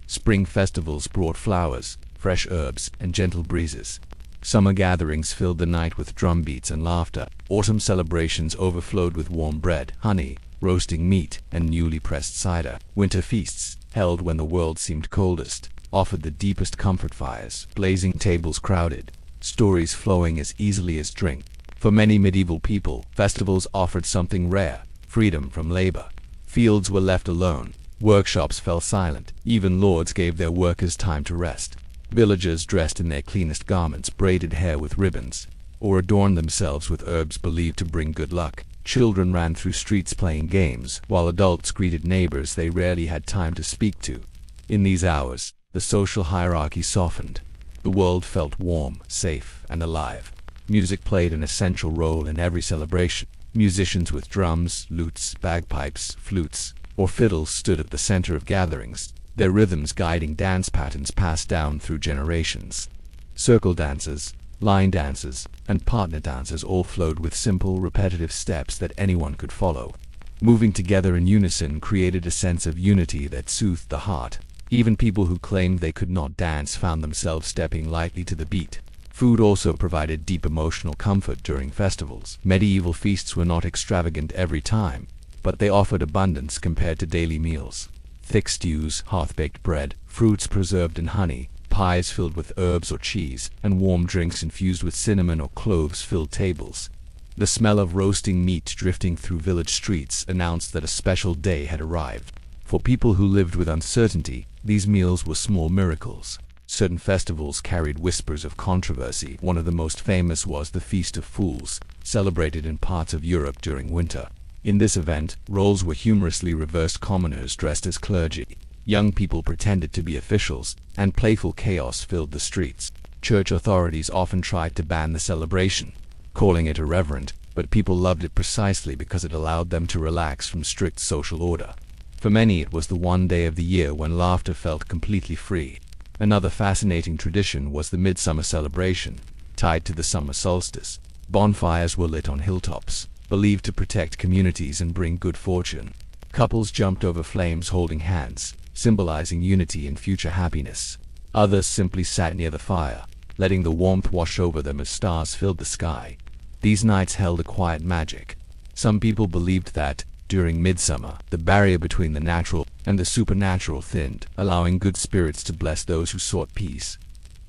Spring festivals brought flowers, fresh herbs, and gentle breezes. Summer gatherings filled the night with drum beats and laughter. Autumn celebrations overflowed with warm bread, honey, roasting meat, and newly pressed cider. Winter feasts, held when the world seemed coldest, offered the deepest comfort, fires, blazing tables crowded, stories flowing as easily as drink. For many medieval people, festivals offered something rare: freedom from labor. Fields were left alone, workshops fell silent, even lords gave their workers time to rest. Villagers dressed in their cleanest garments, braided hair with ribbons, or adorned themselves with herbs believed to bring good luck. Children ran through streets playing games, while adults greeted neighbors they rarely had time to speak to. In these hours, the social hierarchy softened. The world felt warm, safe, and alive. Music played an essential role in every celebration. Musicians with drums, lutes, bagpipes, flutes, or fiddles stood at the center of gatherings, their rhythms guiding dance patterns passed down through generations. Circle dances, line dances, and partner dances all flowed with simple, repetitive steps that anyone could follow. Moving together in unison created a sense of unity that soothed the heart. Even people who claimed they could not dance found themselves stepping lightly to the beat. Food also provided deep emotional comfort during festivals. Medieval feasts were not extravagant every time, but they offered abundance compared to daily meals. Thick stews, half-baked bread, fruits preserved in honey, pies filled with herbs or cheese, and warm drinks infused with cinnamon or cloves filled tables. The smell of roasting meat drifting through village streets announced that a special day had arrived. For people who lived with uncertainty, these meals were small miracles. Certain festivals carried whispers of controversy. One of the most famous was the Feast of Fools, celebrated in parts of Europe during winter. In this event, roles were humorously reversed: commoners dressed as clergy, young people pretended to be officials, and playful chaos filled the streets. Church authorities often tried to ban the celebration, calling it irreverent, but people loved it precisely because it allowed them to relax from strict social order. For many, it was the one day of the year when laughter felt completely free. Another fascinating tradition was the midsummer celebration, tied to the summer solstice. Bonfires were lit on hilltops, believed to protect communities and bring good fortune. Couples jumped over flames holding hands, symbolizing unity and future happiness. Others simply sat near the fire, letting the warmth wash over them as stars filled the sky. These nights held a quiet magic. Some people believed that, during midsummer, the barrier between the natural and the supernatural thinned, allowing good spirits to bless those who sought peace.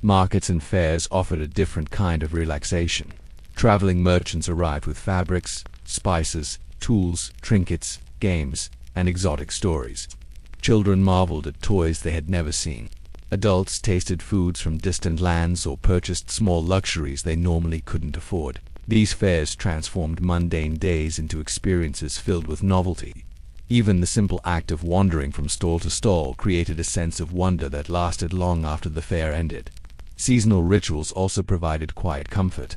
Markets and fairs offered a different kind of relaxation. Traveling merchants arrived with fabrics, spices, tools, trinkets, games, and exotic stories. Children marveled at toys they had never seen. Adults tasted foods from distant lands or purchased small luxuries they normally couldn't afford. These fairs transformed mundane days into experiences filled with novelty. Even the simple act of wandering from stall to stall created a sense of wonder that lasted long after the fair ended. Seasonal rituals also provided quiet comfort.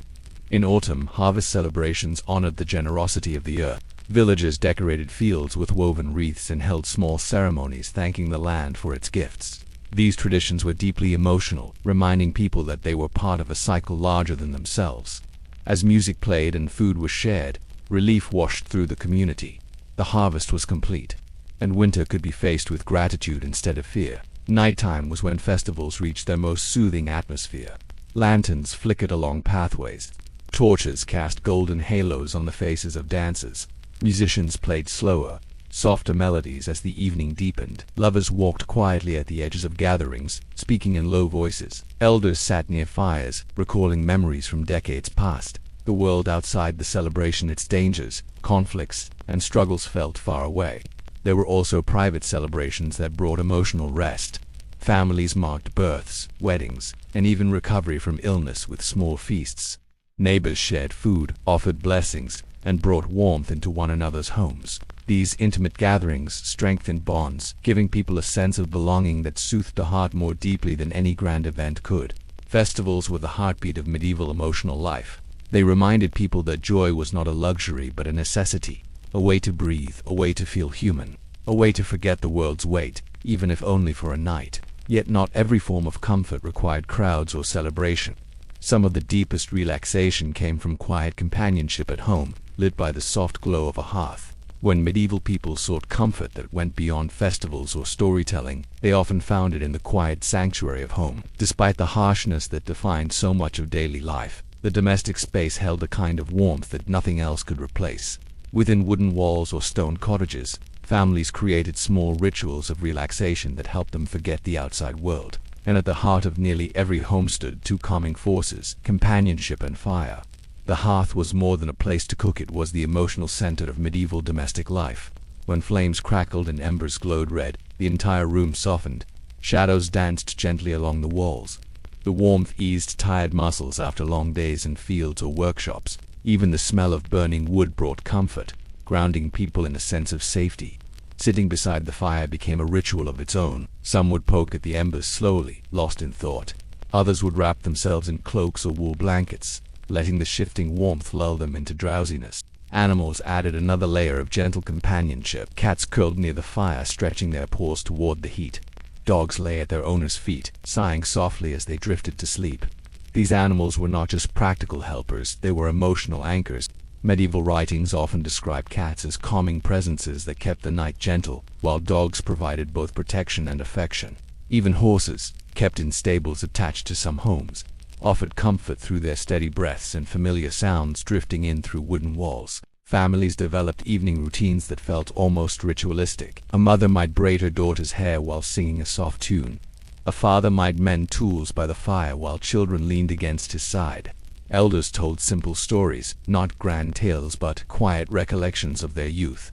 In autumn, harvest celebrations honored the generosity of the earth. Villagers decorated fields with woven wreaths and held small ceremonies thanking the land for its gifts. These traditions were deeply emotional, reminding people that they were part of a cycle larger than themselves. As music played and food was shared, relief washed through the community. The harvest was complete, and winter could be faced with gratitude instead of fear. Nighttime was when festivals reached their most soothing atmosphere. Lanterns flickered along pathways. Torches cast golden halos on the faces of dancers. Musicians played slower, softer melodies as the evening deepened. Lovers walked quietly at the edges of gatherings, speaking in low voices. Elders sat near fires, recalling memories from decades past. The world outside the celebration, its dangers, conflicts, and struggles felt far away. There were also private celebrations that brought emotional rest. Families marked births, weddings, and even recovery from illness with small feasts. Neighbors shared food, offered blessings, and brought warmth into one another's homes. These intimate gatherings strengthened bonds, giving people a sense of belonging that soothed the heart more deeply than any grand event could. Festivals were the heartbeat of medieval emotional life. They reminded people that joy was not a luxury but a necessity, a way to breathe, a way to feel human, a way to forget the world's weight, even if only for a night. Yet not every form of comfort required crowds or celebration. Some of the deepest relaxation came from quiet companionship at home, lit by the soft glow of a hearth. When medieval people sought comfort that went beyond festivals or storytelling, they often found it in the quiet sanctuary of home. Despite the harshness that defined so much of daily life, the domestic space held a kind of warmth that nothing else could replace. Within wooden walls or stone cottages, families created small rituals of relaxation that helped them forget the outside world. And at the heart of nearly every home stood two calming forces: companionship and fire. The hearth was more than a place to cook, it was the emotional center of medieval domestic life. When flames crackled and embers glowed red, the entire room softened. Shadows danced gently along the walls. The warmth eased tired muscles after long days in fields or workshops. Even the smell of burning wood brought comfort, grounding people in a sense of safety. Sitting beside the fire became a ritual of its own. Some would poke at the embers slowly, lost in thought. Others would wrap themselves in cloaks or wool blankets, letting the shifting warmth lull them into drowsiness. Animals added another layer of gentle companionship. Cats curled near the fire, stretching their paws toward the heat. Dogs lay at their owners' feet, sighing softly as they drifted to sleep. These animals were not just practical helpers, they were emotional anchors. Medieval writings often describe cats as calming presences that kept the night gentle, while dogs provided both protection and affection. Even horses, kept in stables attached to some homes, offered comfort through their steady breaths and familiar sounds drifting in through wooden walls. Families developed evening routines that felt almost ritualistic. A mother might braid her daughter's hair while singing a soft tune. A father might mend tools by the fire while children leaned against his side. Elders told simple stories, not grand tales but quiet recollections of their youth.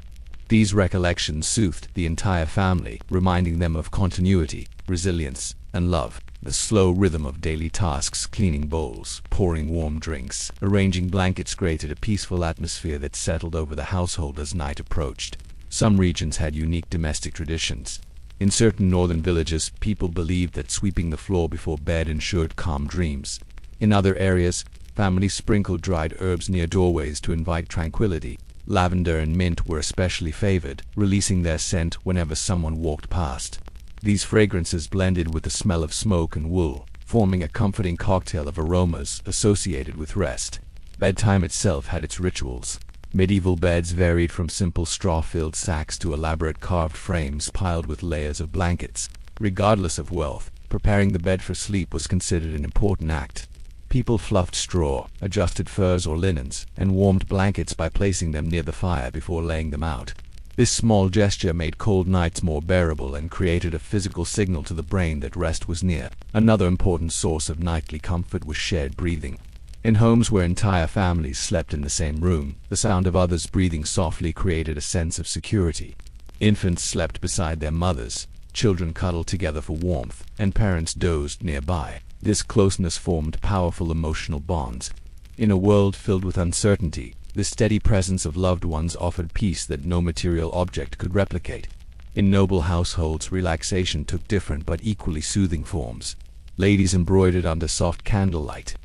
These recollections soothed the entire family, reminding them of continuity, resilience, and love. The slow rhythm of daily tasks, cleaning bowls, pouring warm drinks, arranging blankets, created a peaceful atmosphere that settled over the household as night approached. Some regions had unique domestic traditions. In certain northern villages, people believed that sweeping the floor before bed ensured calm dreams. In other areas, families sprinkled dried herbs near doorways to invite tranquility. Lavender and mint were especially favored, releasing their scent whenever someone walked past. These fragrances blended with the smell of smoke and wool, forming a comforting cocktail of aromas associated with rest. Bedtime itself had its rituals. Medieval beds varied from simple straw-filled sacks to elaborate carved frames piled with layers of blankets. Regardless of wealth, preparing the bed for sleep was considered an important act. People fluffed straw, adjusted furs or linens, and warmed blankets by placing them near the fire before laying them out. This small gesture made cold nights more bearable and created a physical signal to the brain that rest was near. Another important source of nightly comfort was shared breathing. In homes where entire families slept in the same room, the sound of others breathing softly created a sense of security. Infants slept beside their mothers, children cuddled together for warmth, and parents dozed nearby. This closeness formed powerful emotional bonds. In a world filled with uncertainty, The steady presence of loved ones offered peace that no material object could replicate. In noble households, relaxation took different but equally soothing forms. Ladies embroidered under soft candlelight.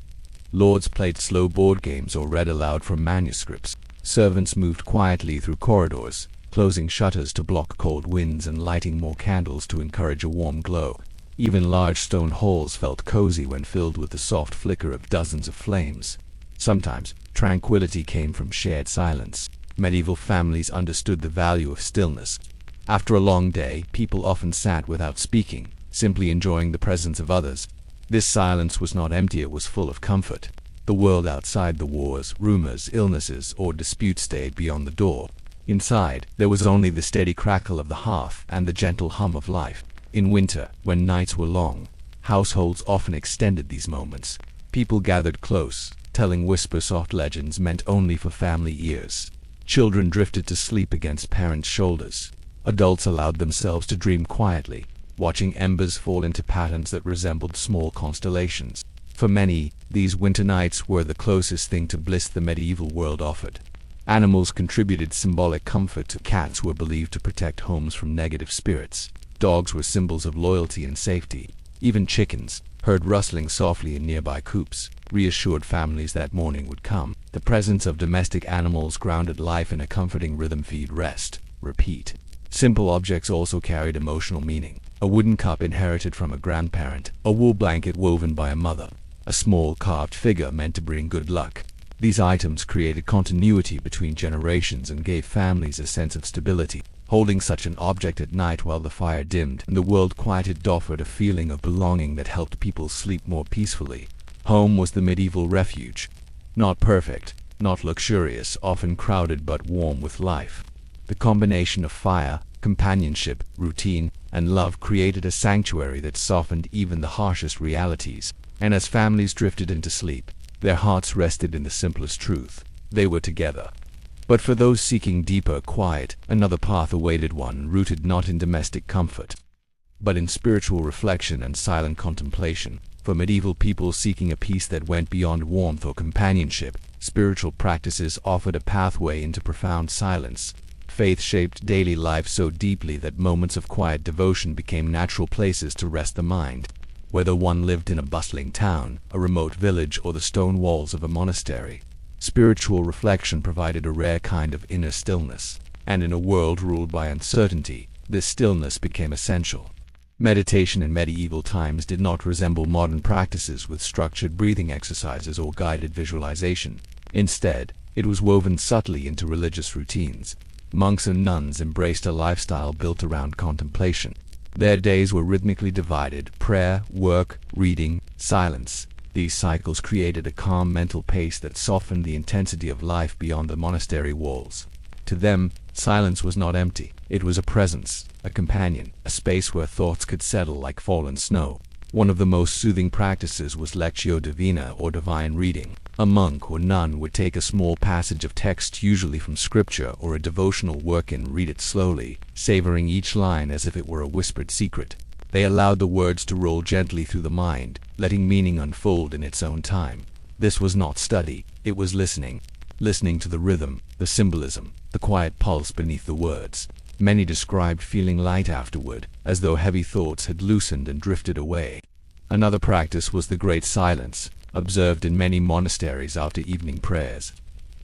Lords played slow board games or read aloud from manuscripts. Servants moved quietly through corridors, closing shutters to block cold winds and lighting more candles to encourage a warm glow. Even large stone halls felt cozy when filled with the soft flicker of dozens of flames. Sometimes, tranquility came from shared silence. Medieval families understood the value of stillness. After a long day, people often sat without speaking, simply enjoying the presence of others. This silence was not empty, it was full of comfort. The world outside, the wars, rumors, illnesses, or disputes stayed beyond the door. Inside, there was only the steady crackle of the hearth and the gentle hum of life. In winter, when nights were long, households often extended these moments. People gathered close, telling whisper-soft legends meant only for family ears. Children drifted to sleep against parents' shoulders. Adults allowed themselves to dream quietly, watching embers fall into patterns that resembled small constellations. For many, these winter nights were the closest thing to bliss the medieval world offered. Animals contributed symbolic comfort. Cats were believed to protect homes from negative spirits. Dogs were symbols of loyalty and safety. Even chickens, heard rustling softly in nearby coops, reassured families that morning would come. The presence of domestic animals grounded life in a comforting rhythm: feed, rest, repeat. Simple objects also carried emotional meaning. A wooden cup inherited from a grandparent, a wool blanket woven by a mother, a small carved figure meant to bring good luck. These items created continuity between generations and gave families a sense of stability. Holding such an object at night while the fire dimmed and the world quieted offered a feeling of belonging that helped people sleep more peacefully. Home was the medieval refuge. Not perfect, not luxurious, often crowded but warm with life. The combination of fire, companionship, routine, and love created a sanctuary that softened even the harshest realities. And as families drifted into sleep, their hearts rested in the simplest truth: they were together. But for those seeking deeper quiet, another path awaited, one rooted not in domestic comfort, but in spiritual reflection and silent contemplation. For medieval people seeking a peace that went beyond warmth or companionship, spiritual practices offered a pathway into profound silence. Faith shaped daily life so deeply that moments of quiet devotion became natural places to rest the mind. Whether one lived in a bustling town, a remote village, or the stone walls of a monastery, spiritual reflection provided a rare kind of inner stillness. And in a world ruled by uncertainty, this stillness became essential. Meditation in medieval times did not resemble modern practices with structured breathing exercises or guided visualization. Instead, it was woven subtly into religious routines. Monks and nuns embraced a lifestyle built around contemplation. Their days were rhythmically divided: prayer, work, reading, silence. These cycles created a calm mental pace that softened the intensity of life beyond the monastery walls. To them, silence was not empty. It was a presence, a companion, a space where thoughts could settle like fallen snow. One of the most soothing practices was Lectio Divina, or divine reading. A monk or nun would take a small passage of text, usually from scripture or a devotional work, and read it slowly, savoring each line as if it were a whispered secret. They allowed the words to roll gently through the mind, letting meaning unfold in its own time. This was not study, it was listening. Listening to the rhythm, the symbolism, the quiet pulse beneath the words. Many described feeling light afterward, as though heavy thoughts had loosened and drifted away. Another practice was the Great Silence, observed in many monasteries after evening prayers.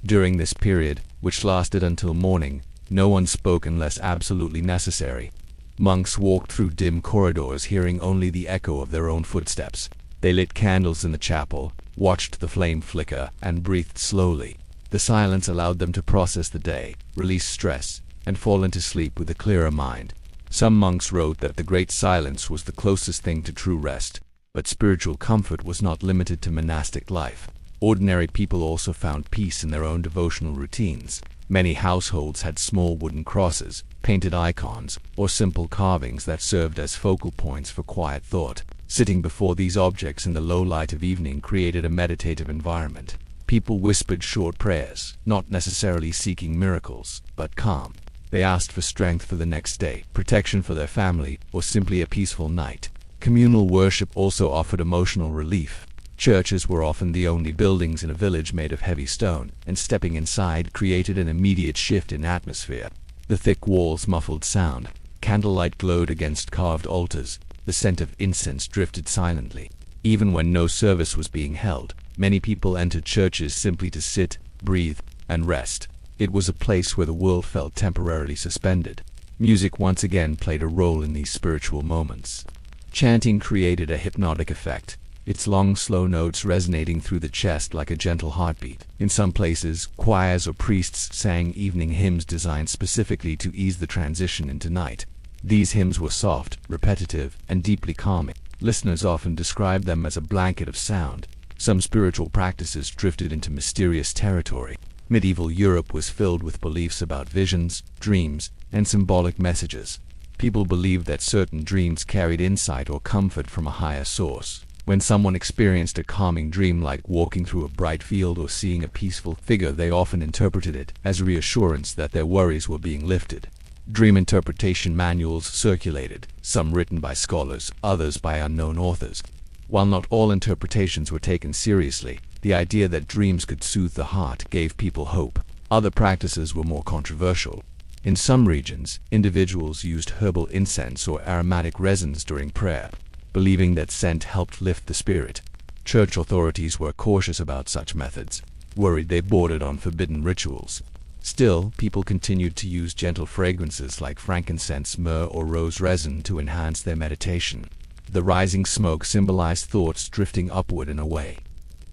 During this period, which lasted until morning, no one spoke unless absolutely necessary. Monks walked through dim corridors, hearing only the echo of their own footsteps. They lit candles in the chapel, watched the flame flicker, and breathed slowly. The silence allowed them to process the day, release stress, and fall into sleep with a clearer mind. Some monks wrote that the Great Silence was the closest thing to true rest. But spiritual comfort was not limited to monastic life. Ordinary people also found peace in their own devotional routines. Many households had small wooden crosses, painted icons, or simple carvings that served as focal points for quiet thought. Sitting before these objects in the low light of evening created a meditative environment. People whispered short prayers, not necessarily seeking miracles, but calm. They asked for strength for the next day, protection for their family, or simply a peaceful night. Communal worship also offered emotional relief. Churches were often the only buildings in a village made of heavy stone, and stepping inside created an immediate shift in atmosphere. The thick walls muffled sound, candlelight glowed against carved altars, the scent of incense drifted silently. Even when no service was being held, many people entered churches simply to sit, breathe, and rest. It was a place where the world felt temporarily suspended. Music once again played a role in these spiritual moments. Chanting created a hypnotic effect, its long, slow notes resonating through the chest like a gentle heartbeat. In some places, choirs or priests sang evening hymns designed specifically to ease the transition into night. These hymns were soft, repetitive, and deeply calming. Listeners often described them as a blanket of sound. Some spiritual practices drifted into mysterious territory. Medieval Europe was filled with beliefs about visions, dreams, and symbolic messages. People believed that certain dreams carried insight or comfort from a higher source. When someone experienced a calming dream like walking through a bright field or seeing a peaceful figure, they often interpreted it as reassurance that their worries were being lifted. Dream interpretation manuals circulated, some written by scholars, others by unknown authors. While not all interpretations were taken seriously, the idea that dreams could soothe the heart gave people hope. Other practices were more controversial. In some regions, individuals used herbal incense or aromatic resins during prayer, believing that scent helped lift the spirit. Church authorities were cautious about such methods, worried they bordered on forbidden rituals. Still, people continued to use gentle fragrances like frankincense, myrrh, or rose resin to enhance their meditation. The rising smoke symbolized thoughts drifting upward and away.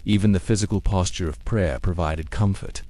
Even the physical posture of prayer provided comfort.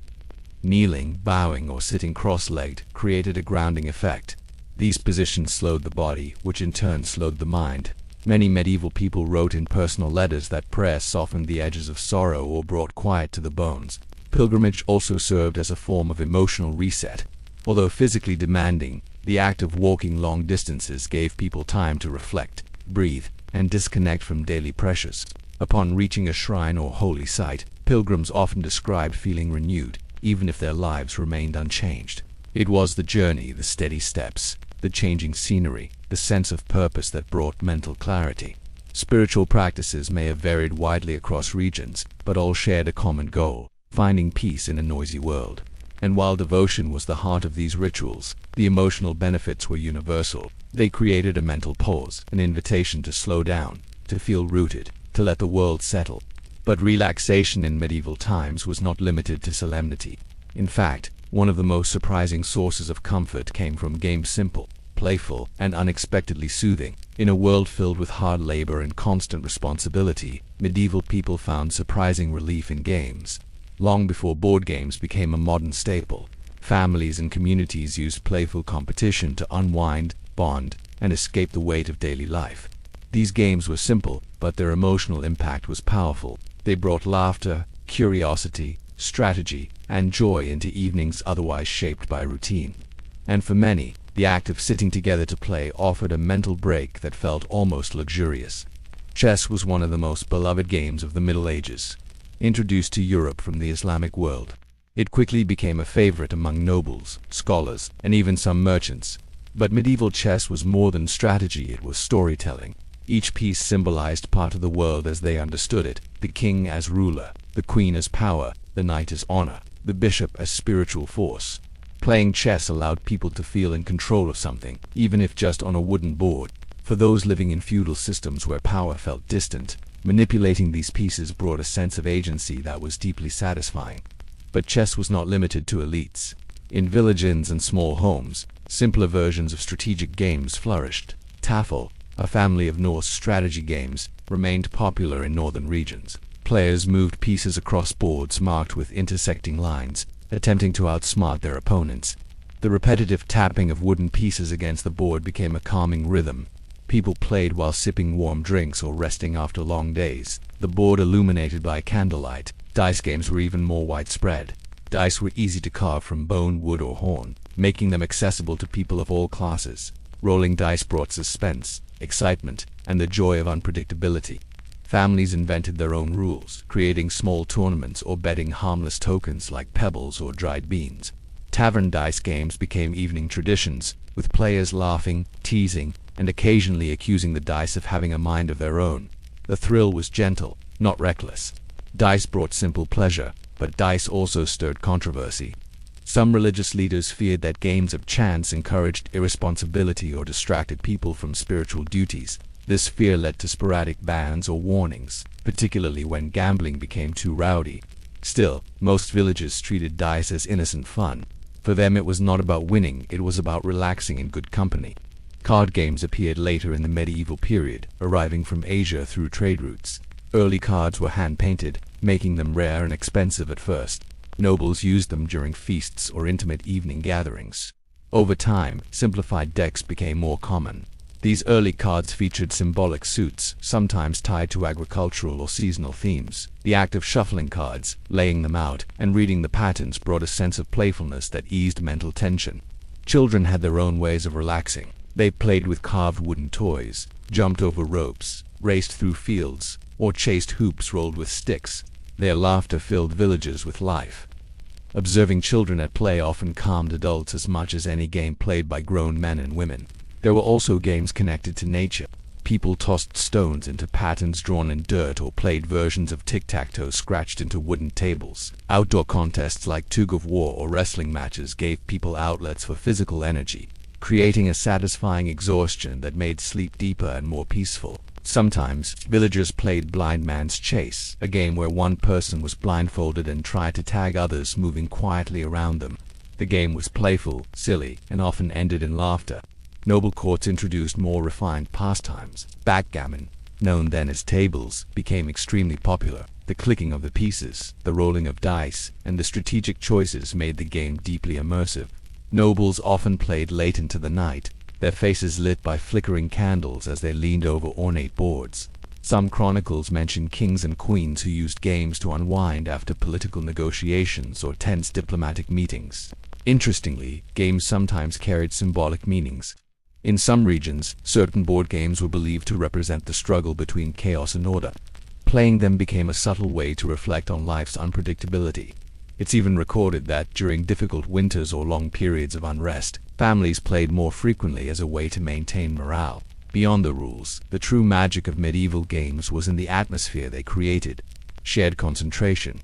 Kneeling, bowing, or sitting cross-legged created a grounding effect. These positions slowed the body, which in turn slowed the mind. Many medieval people wrote in personal letters that prayer softened the edges of sorrow or brought quiet to the bones. Pilgrimage also served as a form of emotional reset. Although physically demanding, the act of walking long distances gave people time to reflect, breathe, and disconnect from daily pressures. Upon reaching a shrine or holy site, pilgrims often described feeling renewed, even if their lives remained unchanged. It was the journey, the steady steps, the changing scenery, the sense of purpose that brought mental clarity. Spiritual practices may have varied widely across regions, but all shared a common goal: finding peace in a noisy world. And while devotion was the heart of these rituals, the emotional benefits were universal. They created a mental pause, an invitation to slow down, to feel rooted, to let the world settle. But relaxation in medieval times was not limited to solemnity. In fact, one of the most surprising sources of comfort came from games, simple, playful, and unexpectedly soothing. In a world filled with hard labor and constant responsibility, medieval people found surprising relief in games. Long before board games became a modern staple, families and communities used playful competition to unwind, bond, and escape the weight of daily life. These games were simple, but their emotional impact was powerful. They brought laughter, curiosity, strategy, and joy into evenings otherwise shaped by routine. And for many, the act of sitting together to play offered a mental break that felt almost luxurious. Chess was one of the most beloved games of the Middle Ages. Introduced to Europe from the Islamic world, it quickly became a favorite among nobles, scholars, and even some merchants. But medieval chess was more than strategy, it was storytelling. Each piece symbolized part of the world as they understood it: the king as ruler, the queen as power, the knight as honor, the bishop as spiritual force. Playing chess allowed people to feel in control of something, even if just on a wooden board. For those living in feudal systems where power felt distant, manipulating these pieces brought a sense of agency that was deeply satisfying. But chess was not limited to elites. In village inns and small homes, simpler versions of strategic games flourished. Tafel, a family of Norse strategy games, remained popular in northern regions. Players moved pieces across boards marked with intersecting lines, attempting to outsmart their opponents. The repetitive tapping of wooden pieces against the board became a calming rhythm. People played while sipping warm drinks or resting after long days, the board illuminated by candlelight. Dice games were even more widespread. Dice were easy to carve from bone, wood, or horn, making them accessible to people of all classes. Rolling dice brought suspense, excitement, and the joy of unpredictability. Families invented their own rules, creating small tournaments or betting harmless tokens like pebbles or dried beans. Tavern dice games became evening traditions, with players laughing, teasing, and occasionally accusing the dice of having a mind of their own. The thrill was gentle, not reckless. Dice brought simple pleasure, but dice also stirred controversy. Some religious leaders feared that games of chance encouraged irresponsibility or distracted people from spiritual duties. This fear led to sporadic bans or warnings, particularly when gambling became too rowdy. Still, most villagers treated dice as innocent fun. For them it was not about winning, it was about relaxing in good company. Card games appeared later in the medieval period, arriving from Asia through trade routes. Early cards were hand-painted, making them rare and expensive at first. Nobles used them during feasts or intimate evening gatherings. Over time, simplified decks became more common. These early cards featured symbolic suits, sometimes tied to agricultural or seasonal themes. The act of shuffling cards, laying them out, and reading the patterns brought a sense of playfulness that eased mental tension. Children had their own ways of relaxing. They played with carved wooden toys, jumped over ropes, raced through fields, or chased hoops rolled with sticks. Their laughter filled villages with life. Observing children at play often calmed adults as much as any game played by grown men and women. There were also games connected to nature. People tossed stones into patterns drawn in dirt or played versions of tic-tac-toe scratched into wooden tables. Outdoor contests like tug-of-war or wrestling matches gave people outlets for physical energy, creating a satisfying exhaustion that made sleep deeper and more peaceful. Sometimes, villagers played blind man's chase, a game where one person was blindfolded and tried to tag others moving quietly around them. The game was playful, silly, and often ended in laughter. Noble courts introduced more refined pastimes. Backgammon, known then as tables, became extremely popular. The clicking of the pieces, the rolling of dice, and the strategic choices made the game deeply immersive. Nobles often played late into the night, their faces lit by flickering candles as they leaned over ornate boards. Some chronicles mention kings and queens who used games to unwind after political negotiations or tense diplomatic meetings. Interestingly, games sometimes carried symbolic meanings. In some regions, certain board games were believed to represent the struggle between chaos and order. Playing them became a subtle way to reflect on life's unpredictability. It's even recorded that during difficult winters or long periods of unrest, families played more frequently as a way to maintain morale. Beyond the rules, the true magic of medieval games was in the atmosphere they created. Shared concentration,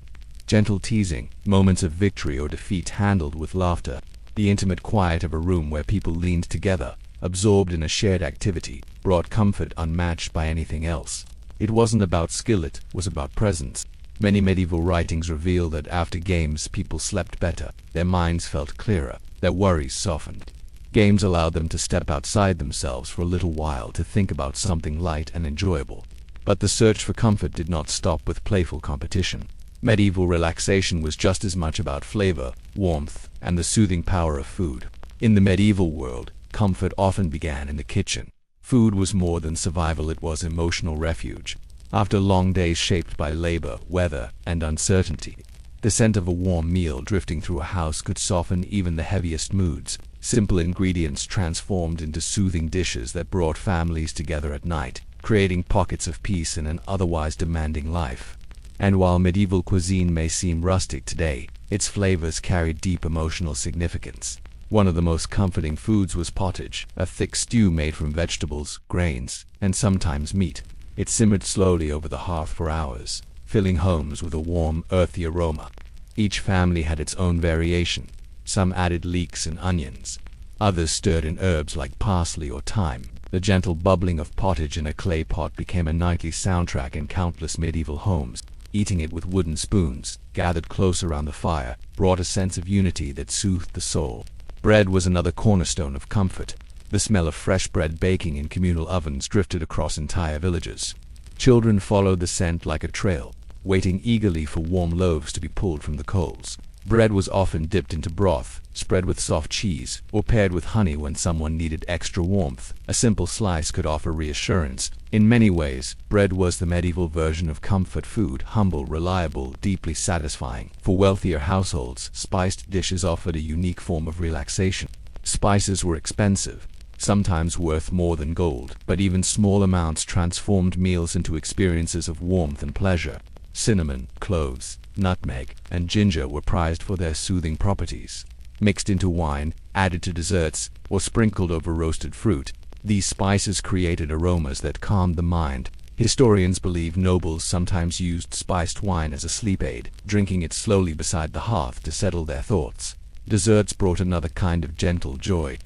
gentle teasing, moments of victory or defeat handled with laughter, the intimate quiet of a room where people leaned together, absorbed in a shared activity, brought comfort unmatched by anything else. It wasn't about skill, it was about presence. Many medieval writings reveal that after games people slept better, their minds felt clearer, their worries softened. Games allowed them to step outside themselves for a little while to think about something light and enjoyable. But the search for comfort did not stop with playful competition. Medieval relaxation was just as much about flavor, warmth, and the soothing power of food. In the medieval world, comfort often began in the kitchen. Food was more than survival, it was emotional refuge. After long days shaped by labor, weather, and uncertainty, the scent of a warm meal drifting through a house could soften even the heaviest moods. Simple ingredients transformed into soothing dishes that brought families together at night, creating pockets of peace in an otherwise demanding life. And while medieval cuisine may seem rustic today, its flavors carried deep emotional significance. One of the most comforting foods was pottage, a thick stew made from vegetables, grains, and sometimes meat. It simmered slowly over the hearth for hours, filling homes with a warm, earthy aroma. Each family had its own variation. Some added leeks and onions. Others stirred in herbs like parsley or thyme. The gentle bubbling of pottage in a clay pot became a nightly soundtrack in countless medieval homes. Eating it with wooden spoons, gathered close around the fire, brought a sense of unity that soothed the soul. Bread was another cornerstone of comfort. The smell of fresh bread baking in communal ovens drifted across entire villages. Children followed the scent like a trail, waiting eagerly for warm loaves to be pulled from the coals. Bread was often dipped into broth, spread with soft cheese, or paired with honey when someone needed extra warmth. A simple slice could offer reassurance. In many ways, bread was the medieval version of comfort food, humble, reliable, deeply satisfying. For wealthier households, spiced dishes offered a unique form of relaxation. Spices were expensive, sometimes worth more than gold, but even small amounts transformed meals into experiences of warmth and pleasure. Cinnamon, cloves, nutmeg, and ginger were prized for their soothing properties. Mixed into wine, added to desserts, or sprinkled over roasted fruit, these spices created aromas that calmed the mind. Historians believe nobles sometimes used spiced wine as a sleep aid, drinking it slowly beside the hearth to settle their thoughts. Desserts brought another kind of gentle joy.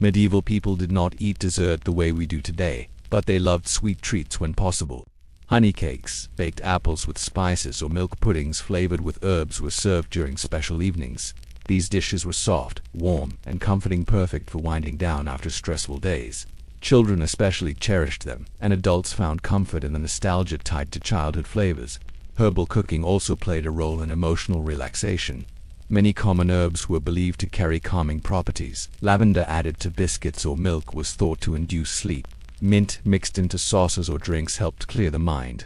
Medieval people did not eat dessert the way we do today, but they loved sweet treats when possible. Honey cakes, baked apples with spices, or milk puddings flavored with herbs were served during special evenings. These dishes were soft, warm, and comforting, perfect for winding down after stressful days. Children especially cherished them, and adults found comfort in the nostalgia tied to childhood flavors. Herbal cooking also played a role in emotional relaxation. Many common herbs were believed to carry calming properties. Lavender added to biscuits or milk was thought to induce sleep. Mint mixed into sauces or drinks helped clear the mind.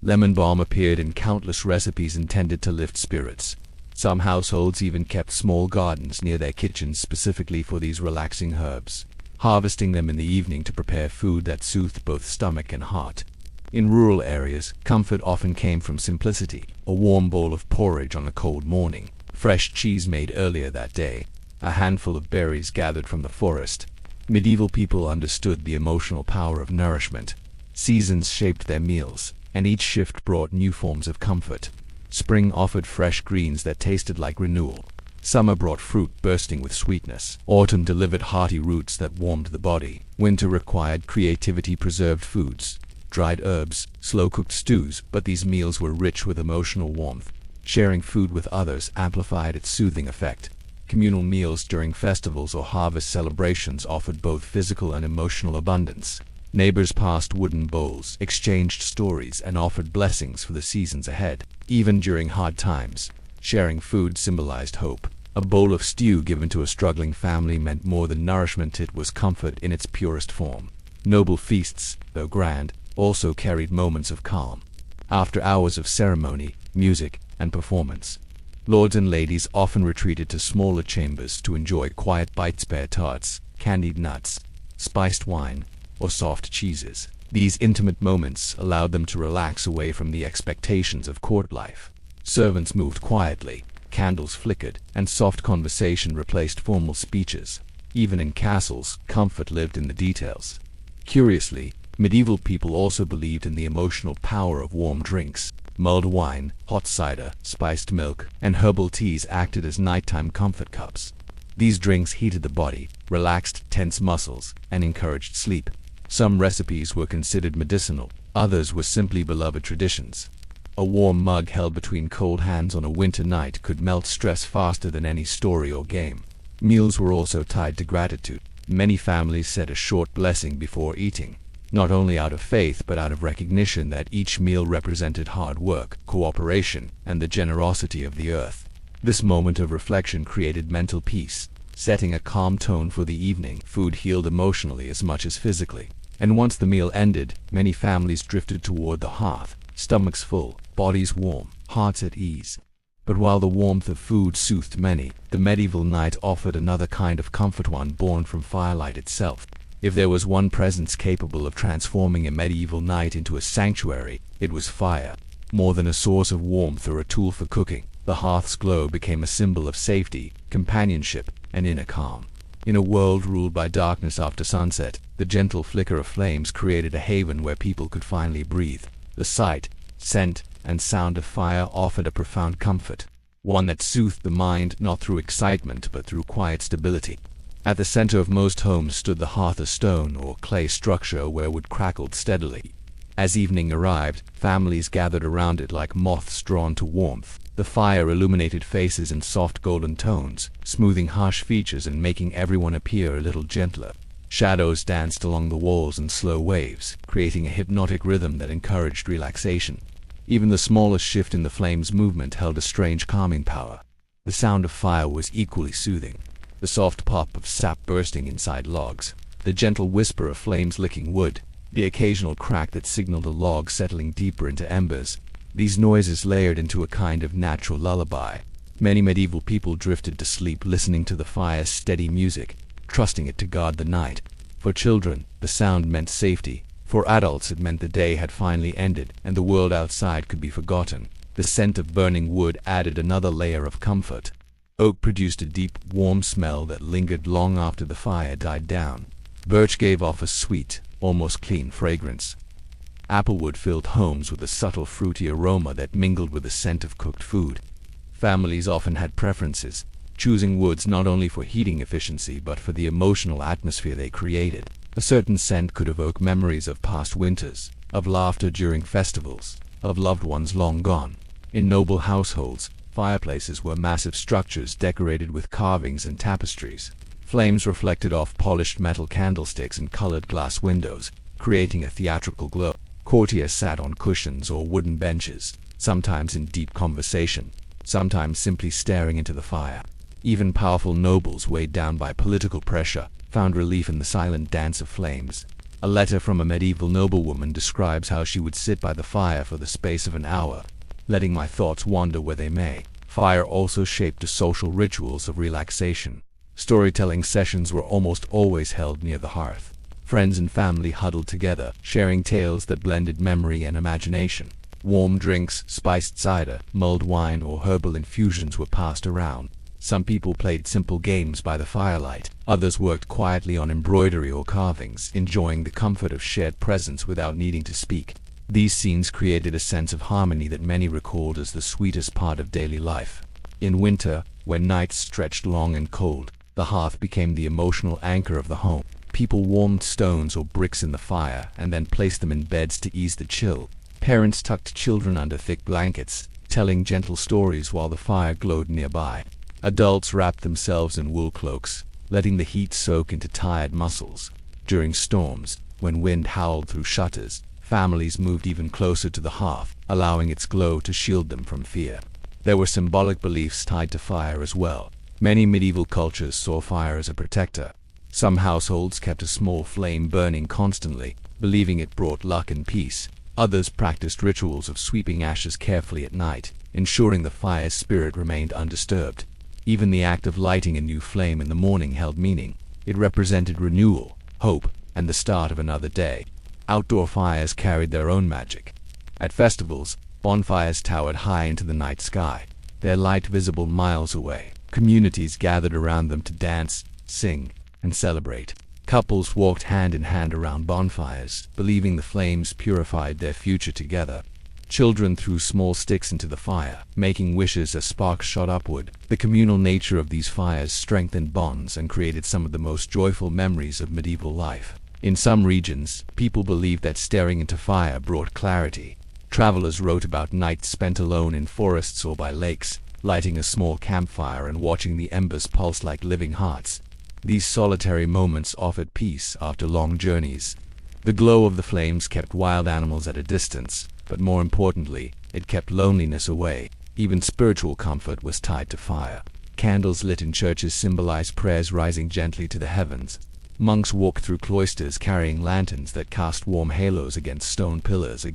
Lemon balm appeared in countless recipes intended to lift spirits. Some households even kept small gardens near their kitchens specifically for these relaxing herbs, harvesting them in the evening to prepare food that soothed both stomach and heart. In rural areas, comfort often came from simplicity: a warm bowl of porridge on a cold morning, fresh cheese made earlier that day, a handful of berries gathered from the forest. Medieval people understood the emotional power of nourishment. Seasons shaped their meals, and each shift brought new forms of comfort. Spring offered fresh greens that tasted like renewal. Summer brought fruit bursting with sweetness. Autumn delivered hearty roots that warmed the body. Winter required creativity-preserved foods, dried herbs, slow-cooked stews, but these meals were rich with emotional warmth. Sharing food with others amplified its soothing effect. Communal meals during festivals or harvest celebrations offered both physical and emotional abundance. Neighbors passed wooden bowls, exchanged stories, and offered blessings for the seasons ahead. Even during hard times, sharing food symbolized hope. A bowl of stew given to a struggling family meant more than nourishment; it was comfort in its purest form. Noble feasts, though grand, also carried moments of calm. After hours of ceremony, music, and performance, lords and ladies often retreated to smaller chambers to enjoy quiet bites: pear tarts, candied nuts, spiced wine, or soft cheeses. These intimate moments allowed them to relax away from the expectations of court life. Servants moved quietly, candles flickered, and soft conversation replaced formal speeches. Even in castles, comfort lived in the details. Curiously, medieval people also believed in the emotional power of warm drinks. Mulled wine, hot cider, spiced milk, and herbal teas acted as nighttime comfort cups. These drinks heated the body, relaxed tense muscles, and encouraged sleep. Some recipes were considered medicinal, others were simply beloved traditions. A warm mug held between cold hands on a winter night could melt stress faster than any story or game. Meals were also tied to gratitude. Many families said a short blessing before eating, not only out of faith but out of recognition that each meal represented hard work, cooperation, and the generosity of the earth. This moment of reflection created mental peace, setting a calm tone for the evening. Food healed emotionally as much as physically, and once the meal ended, many families drifted toward the hearth, stomachs full, bodies warm, hearts at ease. But while the warmth of food soothed many, the medieval night offered another kind of comfort, one born from firelight itself. If there was one presence capable of transforming a medieval night into a sanctuary, it was fire. More than a source of warmth or a tool for cooking, the hearth's glow became a symbol of safety, companionship, and inner calm. In a world ruled by darkness after sunset, the gentle flicker of flames created a haven where people could finally breathe. The sight, scent, and sound of fire offered a profound comfort, one that soothed the mind not through excitement but through quiet stability. At the center of most homes stood the hearth, a stone or clay structure where wood crackled steadily. As evening arrived, families gathered around it like moths drawn to warmth. The fire illuminated faces in soft golden tones, smoothing harsh features and making everyone appear a little gentler. Shadows danced along the walls in slow waves, creating a hypnotic rhythm that encouraged relaxation. Even the smallest shift in the flame's movement held a strange calming power. The sound of fire was equally soothing. The soft pop of sap bursting inside logs, the gentle whisper of flames licking wood, the occasional crack that signaled a log settling deeper into embers. These noises layered into a kind of natural lullaby. Many medieval people drifted to sleep listening to the fire's steady music, trusting it to guard the night. For children, the sound meant safety. For adults, it meant the day had finally ended and the world outside could be forgotten. The scent of burning wood added another layer of comfort. Oak produced a deep, warm smell that lingered long after the fire died down. Birch gave off a sweet, almost clean fragrance. Applewood filled homes with a subtle fruity aroma that mingled with the scent of cooked food. Families often had preferences, choosing woods not only for heating efficiency but for the emotional atmosphere they created. A certain scent could evoke memories of past winters, of laughter during festivals, of loved ones long gone. In noble households, fireplaces were massive structures decorated with carvings and tapestries. Flames reflected off polished metal candlesticks and colored glass windows, creating a theatrical glow. Courtiers sat on cushions or wooden benches, sometimes in deep conversation, sometimes simply staring into the fire. Even powerful nobles, weighed down by political pressure, found relief in the silent dance of flames. A letter from a medieval noblewoman describes how she would sit by the fire for the space of an hour, letting my thoughts wander where they may. Fire also shaped the social rituals of relaxation. Storytelling sessions were almost always held near the hearth. Friends and family huddled together, sharing tales that blended memory and imagination. Warm drinks, spiced cider, mulled wine, or herbal infusions were passed around. Some people played simple games by the firelight. Others worked quietly on embroidery or carvings, enjoying the comfort of shared presence without needing to speak. These scenes created a sense of harmony that many recalled as the sweetest part of daily life. In winter, when nights stretched long and cold, the hearth became the emotional anchor of the home. People warmed stones or bricks in the fire and then placed them in beds to ease the chill. Parents tucked children under thick blankets, telling gentle stories while the fire glowed nearby. Adults wrapped themselves in wool cloaks, letting the heat soak into tired muscles. During storms, when wind howled through shutters, families moved even closer to the hearth, allowing its glow to shield them from fear. There were symbolic beliefs tied to fire as well. Many medieval cultures saw fire as a protector. Some households kept a small flame burning constantly, believing it brought luck and peace. Others practiced rituals of sweeping ashes carefully at night, ensuring the fire's spirit remained undisturbed. Even the act of lighting a new flame in the morning held meaning. It represented renewal, hope, and the start of another day. Outdoor fires carried their own magic. At festivals, bonfires towered high into the night sky, their light visible miles away. Communities gathered around them to dance, sing, and celebrate. Couples walked hand in hand around bonfires, believing the flames purified their future together. Children threw small sticks into the fire, making wishes as sparks shot upward. The communal nature of these fires strengthened bonds and created some of the most joyful memories of medieval life. In some regions, people believed that staring into fire brought clarity. Travelers wrote about nights spent alone in forests or by lakes, lighting a small campfire and watching the embers pulse like living hearts. These solitary moments offered peace after long journeys. The glow of the flames kept wild animals at a distance, but more importantly, it kept loneliness away. Even spiritual comfort was tied to fire. Candles lit in churches symbolized prayers rising gently to the heavens. Monks walked through cloisters carrying lanterns that cast warm halos against stone pillars.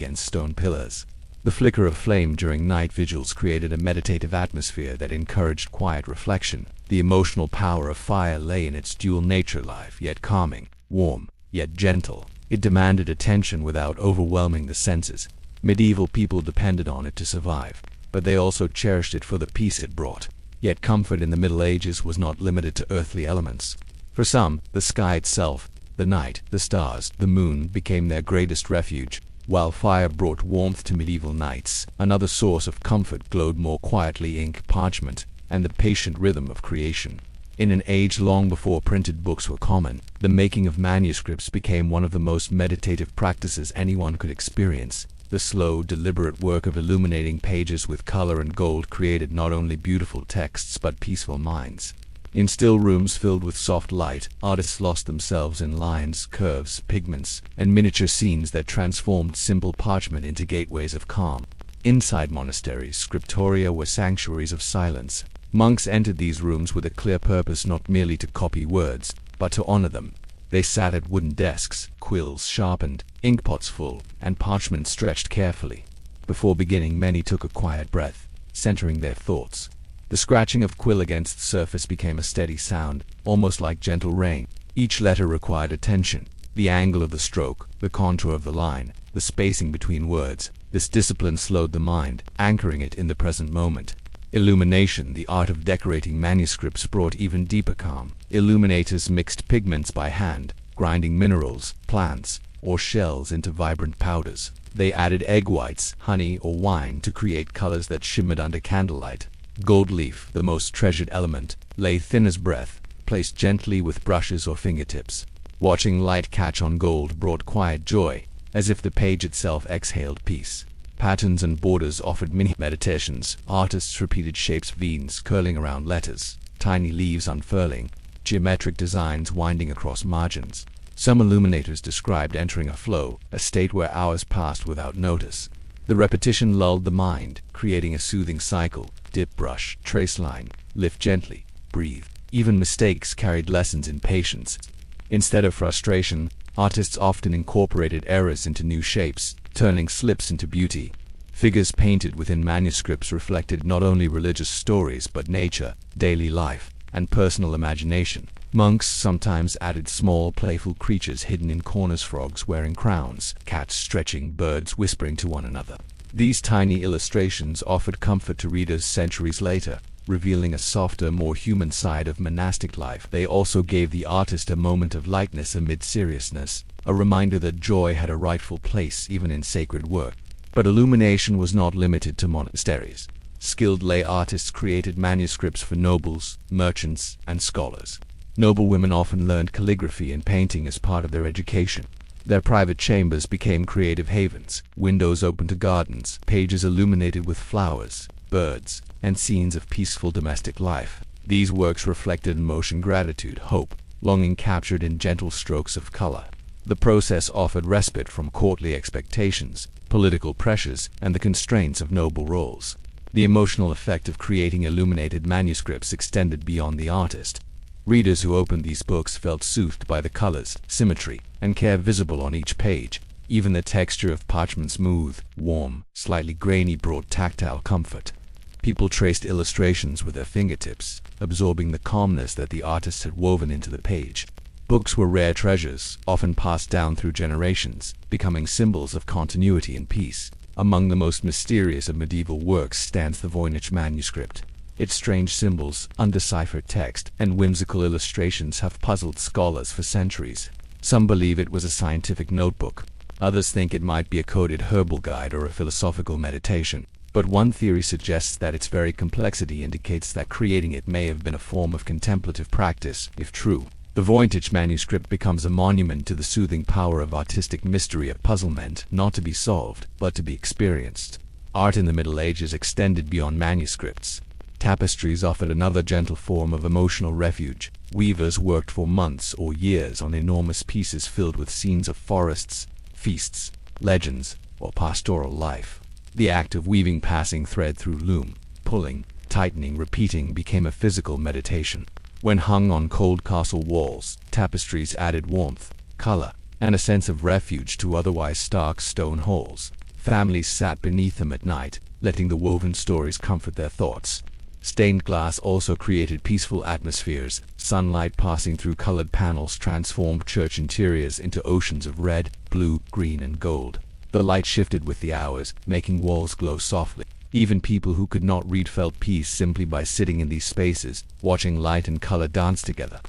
The flicker of flame during night vigils created a meditative atmosphere that encouraged quiet reflection. The emotional power of fire lay in its dual nature, live yet calming, warm yet gentle. It demanded attention without overwhelming the senses. Medieval people depended on it to survive, but they also cherished it for the peace it brought. Yet comfort in the Middle Ages was not limited to earthly elements. For some, the sky itself, the night, the stars, the moon became their greatest refuge. While fire brought warmth to medieval nights, another source of comfort glowed more quietly: ink, parchment, and the patient rhythm of creation. In an age long before printed books were common, the making of manuscripts became one of the most meditative practices anyone could experience. The slow, deliberate work of illuminating pages with color and gold created not only beautiful texts but peaceful minds. In still rooms filled with soft light, artists lost themselves in lines, curves, pigments, and miniature scenes that transformed simple parchment into gateways of calm. Inside monasteries, scriptoria were sanctuaries of silence. Monks entered these rooms with a clear purpose, not merely to copy words, but to honor them. They sat at wooden desks, quills sharpened, inkpots full, and parchment stretched carefully. Before beginning, many took a quiet breath, centering their thoughts. The scratching of quill against surface became a steady sound, almost like gentle rain. Each letter required attention. The angle of the stroke, the contour of the line, the spacing between words. This discipline slowed the mind, anchoring it in the present moment. Illumination, the art of decorating manuscripts, brought even deeper calm. Illuminators mixed pigments by hand, grinding minerals, plants, or shells into vibrant powders. They added egg whites, honey, or wine to create colors that shimmered under candlelight. Gold leaf, the most treasured element, lay thin as breath, placed gently with brushes or fingertips. Watching light catch on gold brought quiet joy, as if the page itself exhaled peace. Patterns and borders offered mini meditations. Artists repeated shapes, veins curling around letters, tiny leaves unfurling, geometric designs winding across margins. Some illuminators described entering a flow, a state where hours passed without notice. The repetition lulled the mind, creating a soothing cycle. Dip, brush, trace line, lift gently, breathe. Even mistakes carried lessons in patience. Instead of frustration, artists often incorporated errors into new shapes, turning slips into beauty. Figures painted within manuscripts reflected not only religious stories but nature, daily life, and personal imagination. Monks sometimes added small, playful creatures hidden in corners, frogs wearing crowns, cats stretching, birds whispering to one another. These tiny illustrations offered comfort to readers centuries later, revealing a softer, more human side of monastic life. They also gave the artist a moment of lightness amid seriousness, a reminder that joy had a rightful place even in sacred work. But illumination was not limited to monasteries. Skilled lay artists created manuscripts for nobles, merchants, and scholars. Noblewomen often learned calligraphy and painting as part of their education. Their private chambers became creative havens, windows open to gardens, pages illuminated with flowers, birds, and scenes of peaceful domestic life. These works reflected emotion, gratitude, hope, longing captured in gentle strokes of color. The process offered respite from courtly expectations, political pressures, and the constraints of noble roles. The emotional effect of creating illuminated manuscripts extended beyond the artist. Readers who opened these books felt soothed by the colors, symmetry, and care visible on each page. Even the texture of parchment, smooth, warm, slightly grainy, brought tactile comfort. People traced illustrations with their fingertips, absorbing the calmness that the artist had woven into the page. Books were rare treasures, often passed down through generations, becoming symbols of continuity and peace. Among the most mysterious of medieval works stands the Voynich manuscript. Its strange symbols, undeciphered text, and whimsical illustrations have puzzled scholars for centuries. Some believe it was a scientific notebook. Others think it might be a coded herbal guide or a philosophical meditation. But one theory suggests that its very complexity indicates that creating it may have been a form of contemplative practice. If true, the Voynich manuscript becomes a monument to the soothing power of artistic mystery, a puzzle meant not to be solved, but to be experienced. Art in the Middle Ages extended beyond manuscripts. Tapestries offered another gentle form of emotional refuge. Weavers worked for months or years on enormous pieces filled with scenes of forests, feasts, legends, or pastoral life. The act of weaving, passing thread through loom, pulling, tightening, repeating, became a physical meditation. When hung on cold castle walls, tapestries added warmth, color, and a sense of refuge to otherwise stark stone halls. Families sat beneath them at night, letting the woven stories comfort their thoughts. Stained glass also created peaceful atmospheres. Sunlight passing through colored panels transformed church interiors into oceans of red, blue, green, and gold. The light shifted with the hours, making walls glow softly. Even people who could not read felt peace simply by sitting in these spaces, watching light and color dance together.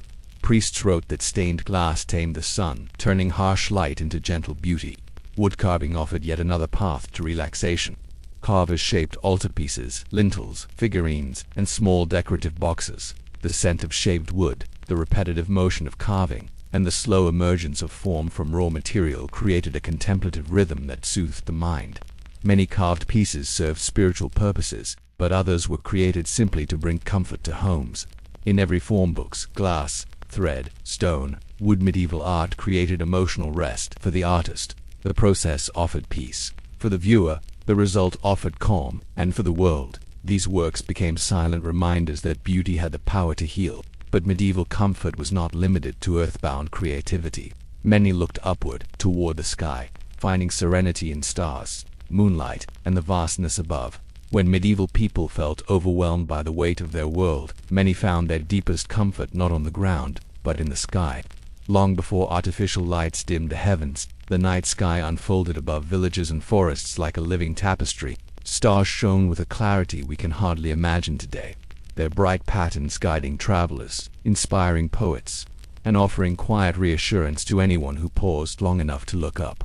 Priests wrote that stained glass tamed the sun, turning harsh light into gentle beauty. Wood carving offered yet another path to relaxation. Carvers shaped altarpieces, lintels, figurines, and small decorative boxes. The scent of shaved wood, the repetitive motion of carving, and the slow emergence of form from raw material created a contemplative rhythm that soothed the mind. Many carved pieces served spiritual purposes, but others were created simply to bring comfort to homes. In every form, books, glass, thread, stone, wood, medieval art created emotional rest. For the artist, the process offered peace. For the viewer, the result offered calm. And for the world, these works became silent reminders that beauty had the power to heal. But medieval comfort was not limited to earthbound creativity. Many looked upward, toward the sky, finding serenity in stars, moonlight, and the vastness above. When medieval people felt overwhelmed by the weight of their world, many found their deepest comfort not on the ground, but in the sky. Long before artificial lights dimmed the heavens, the night sky unfolded above villages and forests like a living tapestry. Stars shone with a clarity we can hardly imagine today, their bright patterns guiding travelers, inspiring poets, and offering quiet reassurance to anyone who paused long enough to look up.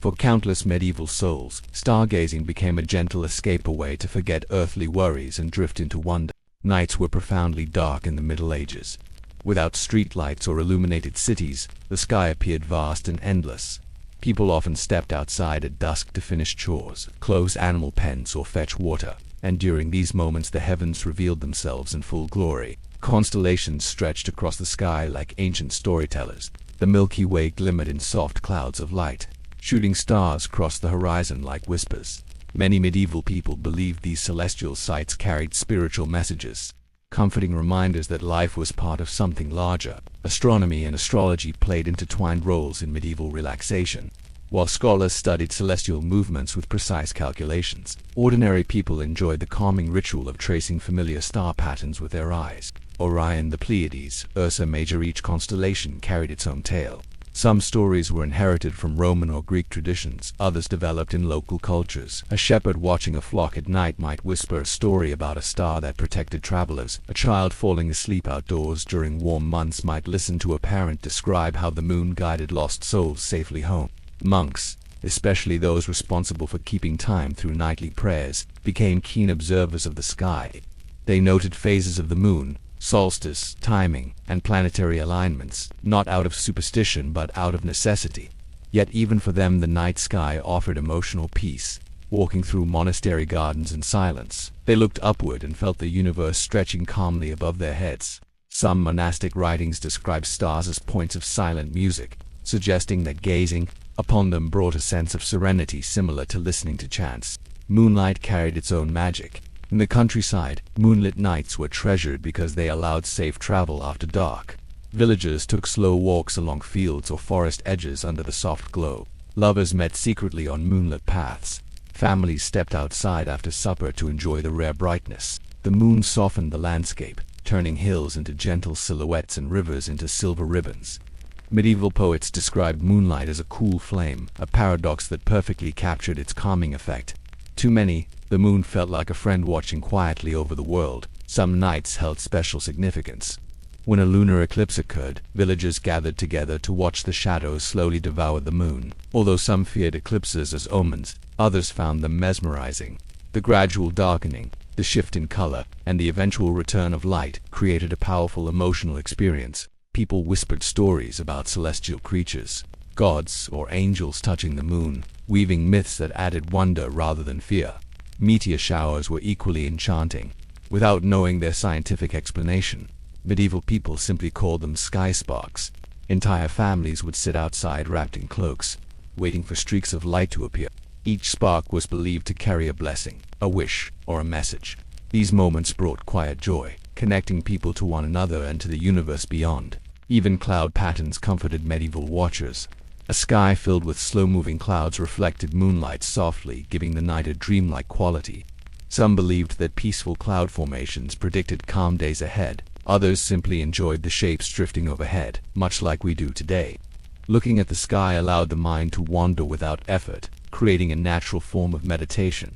For countless medieval souls, stargazing became a gentle escape, a way to forget earthly worries and drift into wonder. Nights were profoundly dark in the Middle Ages. Without streetlights or illuminated cities, the sky appeared vast and endless. People often stepped outside at dusk to finish chores, close animal pens, or fetch water, and during these moments the heavens revealed themselves in full glory. Constellations stretched across the sky like ancient storytellers. The Milky Way glimmered in soft clouds of light. Shooting stars crossed the horizon like whispers. Many medieval people believed these celestial sights carried spiritual messages, comforting reminders that life was part of something larger. Astronomy and astrology played intertwined roles in medieval relaxation. While scholars studied celestial movements with precise calculations, ordinary people enjoyed the calming ritual of tracing familiar star patterns with their eyes. Orion, the Pleiades, Ursa Major, each constellation carried its own tale. Some stories were inherited from Roman or Greek traditions, others developed in local cultures. A shepherd watching a flock at night might whisper a story about a star that protected travelers. A child falling asleep outdoors during warm months might listen to a parent describe how the moon guided lost souls safely home. Monks, especially those responsible for keeping time through nightly prayers, became keen observers of the sky. They noted phases of the moon, solstice, timing, and planetary alignments, not out of superstition but out of necessity. Yet even for them the night sky offered emotional peace. Walking through monastery gardens in silence, they looked upward and felt the universe stretching calmly above their heads. Some monastic writings describe stars as points of silent music, suggesting that gazing upon them brought a sense of serenity similar to listening to chants. Moonlight carried its own magic. In the countryside, moonlit nights were treasured because they allowed safe travel after dark. Villagers took slow walks along fields or forest edges under the soft glow. Lovers met secretly on moonlit paths. Families stepped outside after supper to enjoy the rare brightness. The moon softened the landscape, turning hills into gentle silhouettes and rivers into silver ribbons. Medieval poets described moonlight as a cool flame, a paradox that perfectly captured its calming effect. To many, the moon felt like a friend watching quietly over the world. Some nights held special significance. When a lunar eclipse occurred, villagers gathered together to watch the shadows slowly devour the moon. Although some feared eclipses as omens, others found them mesmerizing. The gradual darkening, the shift in color, and the eventual return of light created a powerful emotional experience. People whispered stories about celestial creatures, gods or angels touching the moon, weaving myths that added wonder rather than fear. Meteor showers were equally enchanting. Without knowing their scientific explanation, medieval people simply called them sky sparks. Entire families would sit outside wrapped in cloaks, waiting for streaks of light to appear. Each spark was believed to carry a blessing, a wish, or a message. These moments brought quiet joy, connecting people to one another and to the universe beyond. Even cloud patterns comforted medieval watchers. A sky filled with slow-moving clouds reflected moonlight softly, giving the night a dreamlike quality. Some believed that peaceful cloud formations predicted calm days ahead. Others simply enjoyed the shapes drifting overhead, much like we do today. Looking at the sky allowed the mind to wander without effort, creating a natural form of meditation.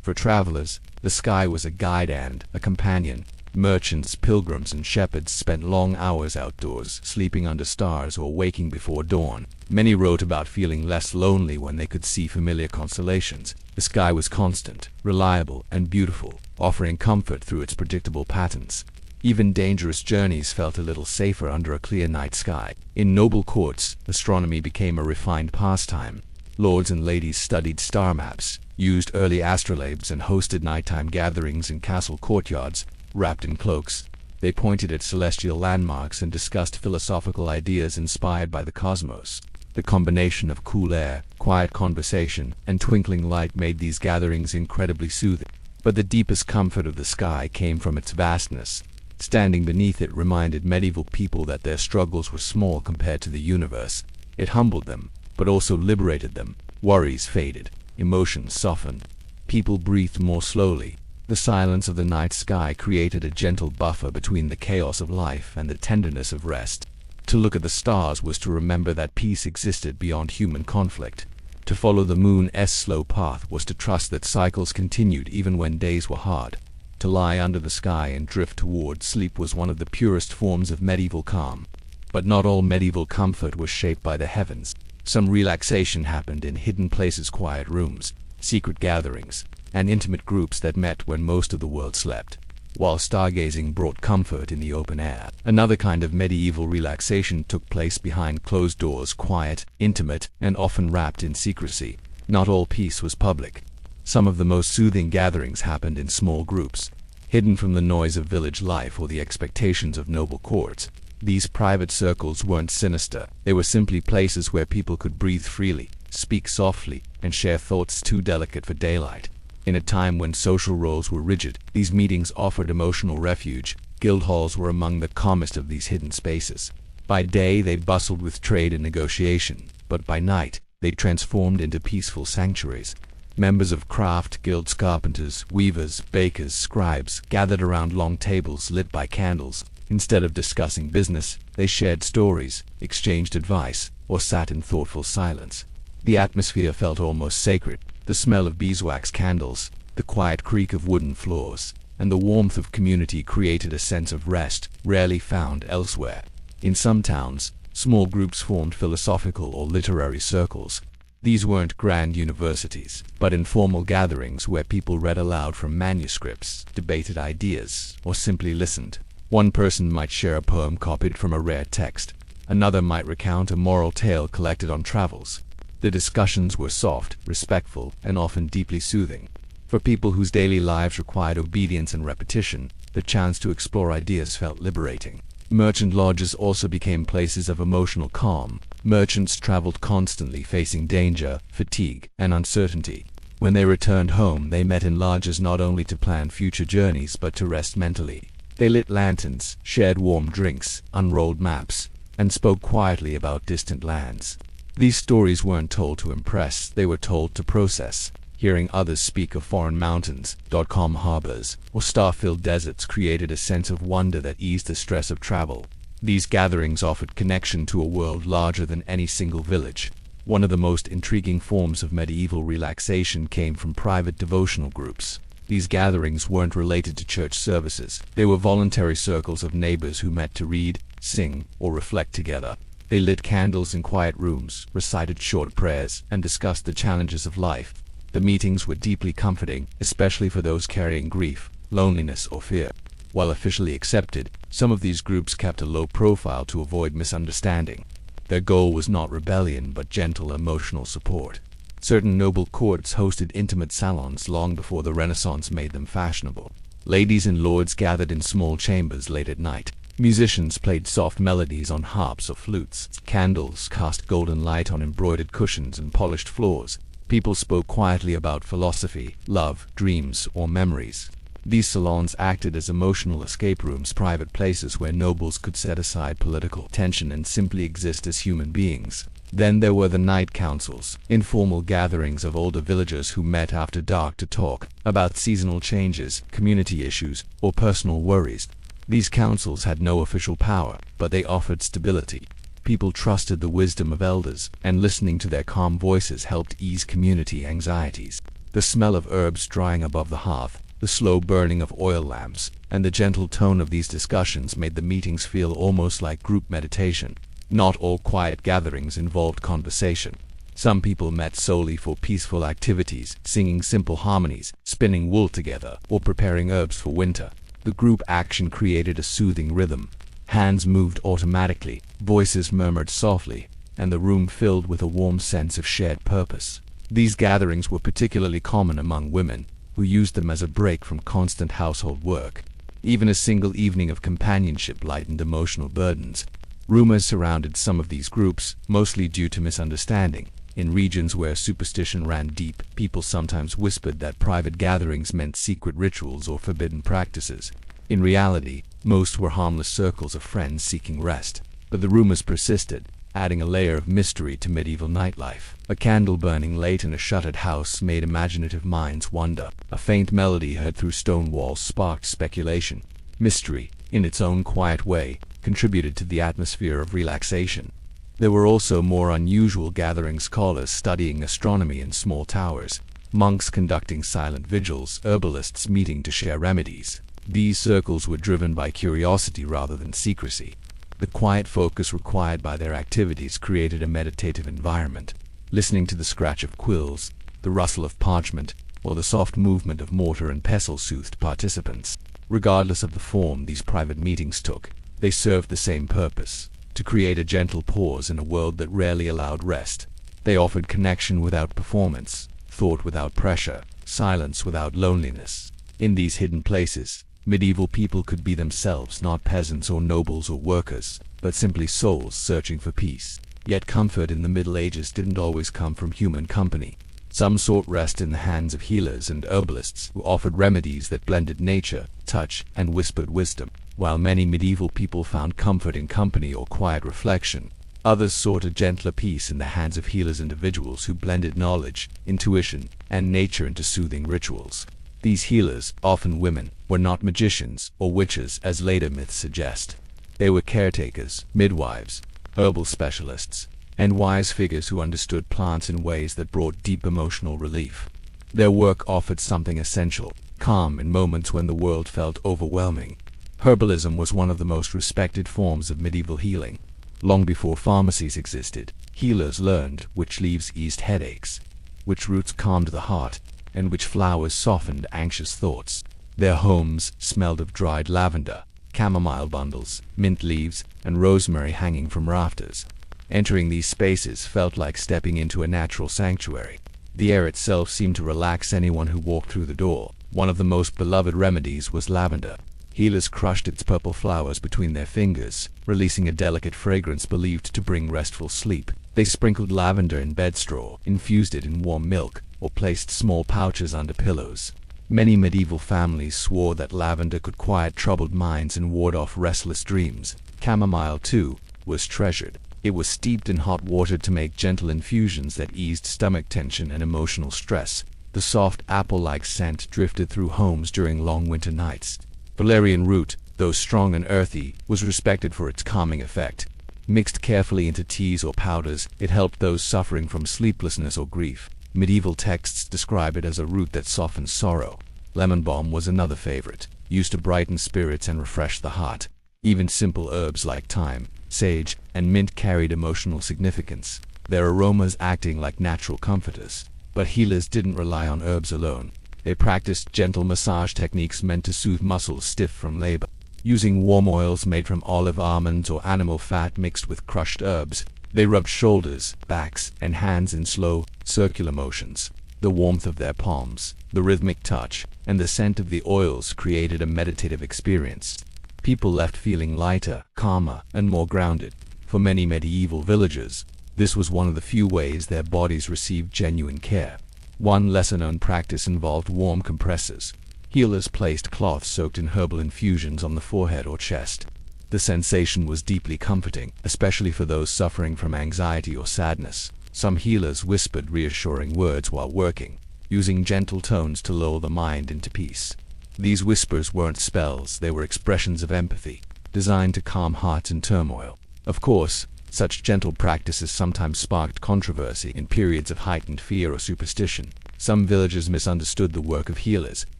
For travelers, the sky was a guide and a companion. Merchants, pilgrims, and shepherds spent long hours outdoors, sleeping under stars or waking before dawn. Many wrote about feeling less lonely when they could see familiar constellations. The sky was constant, reliable, and beautiful, offering comfort through its predictable patterns. Even dangerous journeys felt a little safer under a clear night sky. In noble courts, astronomy became a refined pastime. Lords and ladies studied star maps, used early astrolabes, and hosted nighttime gatherings in castle courtyards. Wrapped in cloaks, they pointed at celestial landmarks and discussed philosophical ideas inspired by the cosmos. The combination of cool air, quiet conversation, and twinkling light made these gatherings incredibly soothing. But the deepest comfort of the sky came from its vastness. Standing beneath it reminded medieval people that their struggles were small compared to the universe. It humbled them, but also liberated them. Worries faded, emotions softened. People breathed more slowly. The silence of the night sky created a gentle buffer between the chaos of life and the tenderness of rest. To look at the stars was to remember that peace existed beyond human conflict. To follow the moon's slow path was to trust that cycles continued even when days were hard. To lie under the sky and drift toward sleep was one of the purest forms of medieval calm. But not all medieval comfort was shaped by the heavens. Some relaxation happened in hidden places, quiet rooms, secret gatherings, and intimate groups that met when most of the world slept, while stargazing brought comfort in the open air. Another kind of medieval relaxation took place behind closed doors, quiet, intimate, and often wrapped in secrecy. Not all peace was public. Some of the most soothing gatherings happened in small groups, hidden from the noise of village life or the expectations of noble courts. These private circles weren't sinister. They were simply places where people could breathe freely, speak softly, and share thoughts too delicate for daylight. In a time when social roles were rigid, these meetings offered emotional refuge. Guild halls were among the calmest of these hidden spaces. By day they bustled with trade and negotiation, but by night they transformed into peaceful sanctuaries. Members of craft guilds, carpenters, weavers, bakers, scribes, gathered around long tables lit by candles. Instead of discussing business, they shared stories, exchanged advice, or sat in thoughtful silence. The atmosphere felt almost sacred. The smell of beeswax candles, the quiet creak of wooden floors, and the warmth of community created a sense of rest rarely found elsewhere. In some towns, small groups formed philosophical or literary circles. These weren't grand universities, but informal gatherings where people read aloud from manuscripts, debated ideas, or simply listened. One person might share a poem copied from a rare text. Another might recount a moral tale collected on travels. The discussions were soft, respectful, and often deeply soothing. For people whose daily lives required obedience and repetition, the chance to explore ideas felt liberating. Merchant lodges also became places of emotional calm. Merchants traveled constantly, facing danger, fatigue, and uncertainty. When they returned home, they met in lodges not only to plan future journeys but to rest mentally. They lit lanterns, shared warm drinks, unrolled maps, and spoke quietly about distant lands. These stories weren't told to impress, they were told to process. Hearing others speak of foreign mountains, calm harbors, or star-filled deserts created a sense of wonder that eased the stress of travel. These gatherings offered connection to a world larger than any single village. One of the most intriguing forms of medieval relaxation came from private devotional groups. These gatherings weren't related to church services. They were voluntary circles of neighbors who met to read, sing, or reflect together. They lit candles in quiet rooms, recited short prayers, and discussed the challenges of life. The meetings were deeply comforting, especially for those carrying grief, loneliness, or fear. While officially accepted, some of these groups kept a low profile to avoid misunderstanding. Their goal was not rebellion but gentle emotional support. Certain noble courts hosted intimate salons long before the Renaissance made them fashionable. Ladies and lords gathered in small chambers late at night. Musicians played soft melodies on harps or flutes. Candles cast golden light on embroidered cushions and polished floors. People spoke quietly about philosophy, love, dreams, or memories. These salons acted as emotional escape rooms, private places where nobles could set aside political tension and simply exist as human beings. Then there were the night councils, informal gatherings of older villagers who met after dark to talk about seasonal changes, community issues, or personal worries. These councils had no official power, but they offered stability. People trusted the wisdom of elders, and listening to their calm voices helped ease community anxieties. The smell of herbs drying above the hearth, the slow burning of oil lamps, and the gentle tone of these discussions made the meetings feel almost like group meditation. Not all quiet gatherings involved conversation. Some people met solely for peaceful activities, singing simple harmonies, spinning wool together, or preparing herbs for winter. The group action created a soothing rhythm. Hands moved automatically, voices murmured softly, and the room filled with a warm sense of shared purpose. These gatherings were particularly common among women, who used them as a break from constant household work. Even a single evening of companionship lightened emotional burdens. Rumors surrounded some of these groups, mostly due to misunderstanding. In regions where superstition ran deep, people sometimes whispered that private gatherings meant secret rituals or forbidden practices. In reality, most were harmless circles of friends seeking rest. But the rumors persisted, adding a layer of mystery to medieval nightlife. A candle burning late in a shuttered house made imaginative minds wonder. A faint melody heard through stone walls sparked speculation. Mystery, in its own quiet way, contributed to the atmosphere of relaxation. There were also more unusual gatherings, scholars studying astronomy in small towers, monks conducting silent vigils, herbalists meeting to share remedies. These circles were driven by curiosity rather than secrecy. The quiet focus required by their activities created a meditative environment. Listening to the scratch of quills, the rustle of parchment, or the soft movement of mortar and pestle soothed participants. Regardless of the form these private meetings took, they served the same purpose: to create a gentle pause in a world that rarely allowed rest. They offered connection without performance, thought without pressure, silence without loneliness. In these hidden places, medieval people could be themselves, not peasants or nobles or workers, but simply souls searching for peace. Yet comfort in the Middle Ages didn't always come from human company. Some sought rest in the hands of healers and herbalists who offered remedies that blended nature, touch, and whispered wisdom. While many medieval people found comfort in company or quiet reflection, others sought a gentler peace in the hands of healers, individuals who blended knowledge, intuition, and nature into soothing rituals. These healers, often women, were not magicians or witches as later myths suggest. They were caretakers, midwives, herbal specialists, and wise figures who understood plants in ways that brought deep emotional relief. Their work offered something essential: calm in moments when the world felt overwhelming. Herbalism was one of the most respected forms of medieval healing. Long before pharmacies existed, healers learned which leaves eased headaches, which roots calmed the heart, and which flowers softened anxious thoughts. Their homes smelled of dried lavender, chamomile bundles, mint leaves, and rosemary hanging from rafters. Entering these spaces felt like stepping into a natural sanctuary. The air itself seemed to relax anyone who walked through the door. One of the most beloved remedies was lavender. Healers crushed its purple flowers between their fingers, releasing a delicate fragrance believed to bring restful sleep. They sprinkled lavender in bed straw, infused it in warm milk, or placed small pouches under pillows. Many medieval families swore that lavender could quiet troubled minds and ward off restless dreams. Chamomile, too, was treasured. It was steeped in hot water to make gentle infusions that eased stomach tension and emotional stress. The soft apple-like scent drifted through homes during long winter nights. Valerian root, though strong and earthy, was respected for its calming effect. Mixed carefully into teas or powders, it helped those suffering from sleeplessness or grief. Medieval texts describe it as a root that softens sorrow. Lemon balm was another favorite, used to brighten spirits and refresh the heart. Even simple herbs like thyme, sage, and mint carried emotional significance, their aromas acting like natural comforters. But healers didn't rely on herbs alone. They practiced gentle massage techniques meant to soothe muscles stiff from labor. Using warm oils made from olive, almonds, or animal fat mixed with crushed herbs, they rubbed shoulders, backs, and hands in slow, circular motions. The warmth of their palms, the rhythmic touch, and the scent of the oils created a meditative experience. People left feeling lighter, calmer, and more grounded. For many medieval villagers, this was one of the few ways their bodies received genuine care. One lesser-known practice involved warm compresses. Healers placed cloths soaked in herbal infusions on the forehead or chest. The sensation was deeply comforting, especially for those suffering from anxiety or sadness. Some healers whispered reassuring words while working, using gentle tones to lull the mind into peace. These whispers weren't spells, they were expressions of empathy, designed to calm hearts in turmoil. Of course, such gentle practices sometimes sparked controversy in periods of heightened fear or superstition. Some villagers misunderstood the work of healers,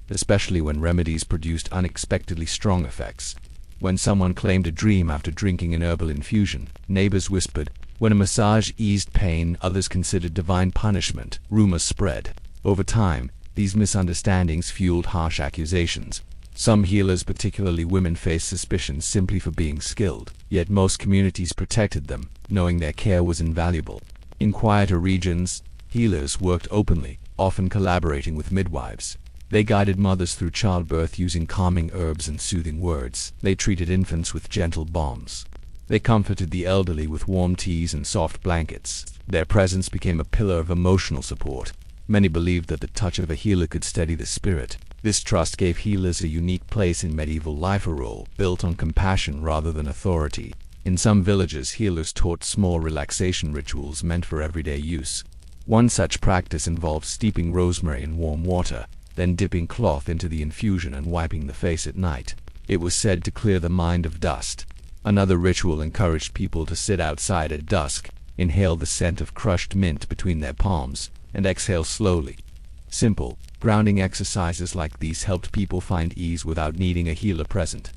especially when remedies produced unexpectedly strong effects. When someone claimed a dream after drinking an herbal infusion, neighbors whispered. When a massage eased pain, others considered divine punishment. Rumors spread. Over time, these misunderstandings fueled harsh accusations. Some healers, particularly women, faced suspicion simply for being skilled, yet most communities protected them, knowing their care was invaluable. In quieter regions, healers worked openly, often collaborating with midwives. They guided mothers through childbirth using calming herbs and soothing words. They treated infants with gentle balms. They comforted the elderly with warm teas and soft blankets. Their presence became a pillar of emotional support. Many believed that the touch of a healer could steady the spirit. This trust gave healers a unique place in medieval life, a role built on compassion rather than authority. In some villages, healers taught small relaxation rituals meant for everyday use. One such practice involved steeping rosemary in warm water, then dipping cloth into the infusion and wiping the face at night. It was said to clear the mind of dust. Another ritual encouraged people to sit outside at dusk, inhale the scent of crushed mint between their palms, and exhale slowly. Simple, grounding exercises like these helped people find ease without needing a healer present.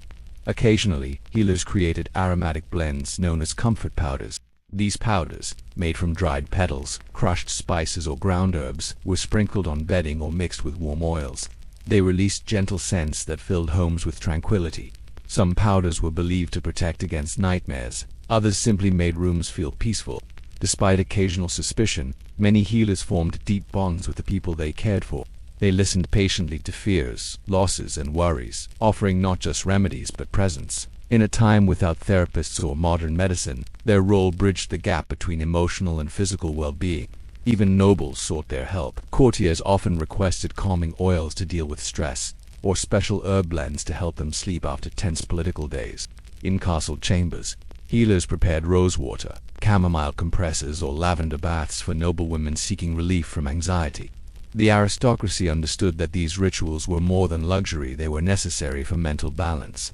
Occasionally, healers created aromatic blends known as comfort powders. These powders, made from dried petals, crushed spices or ground herbs, were sprinkled on bedding or mixed with warm oils. They released gentle scents that filled homes with tranquility. Some powders were believed to protect against nightmares, others simply made rooms feel peaceful. Despite occasional suspicion, many healers formed deep bonds with the people they cared for. They listened patiently to fears, losses, and worries, offering not just remedies but presence. In a time without therapists or modern medicine, their role bridged the gap between emotional and physical well-being. Even nobles sought their help. Courtiers often requested calming oils to deal with stress, or special herb blends to help them sleep after tense political days. In castle chambers, healers prepared rosewater, chamomile compresses, or lavender baths for noblewomen seeking relief from anxiety. The aristocracy understood that these rituals were more than luxury, they were necessary for mental balance.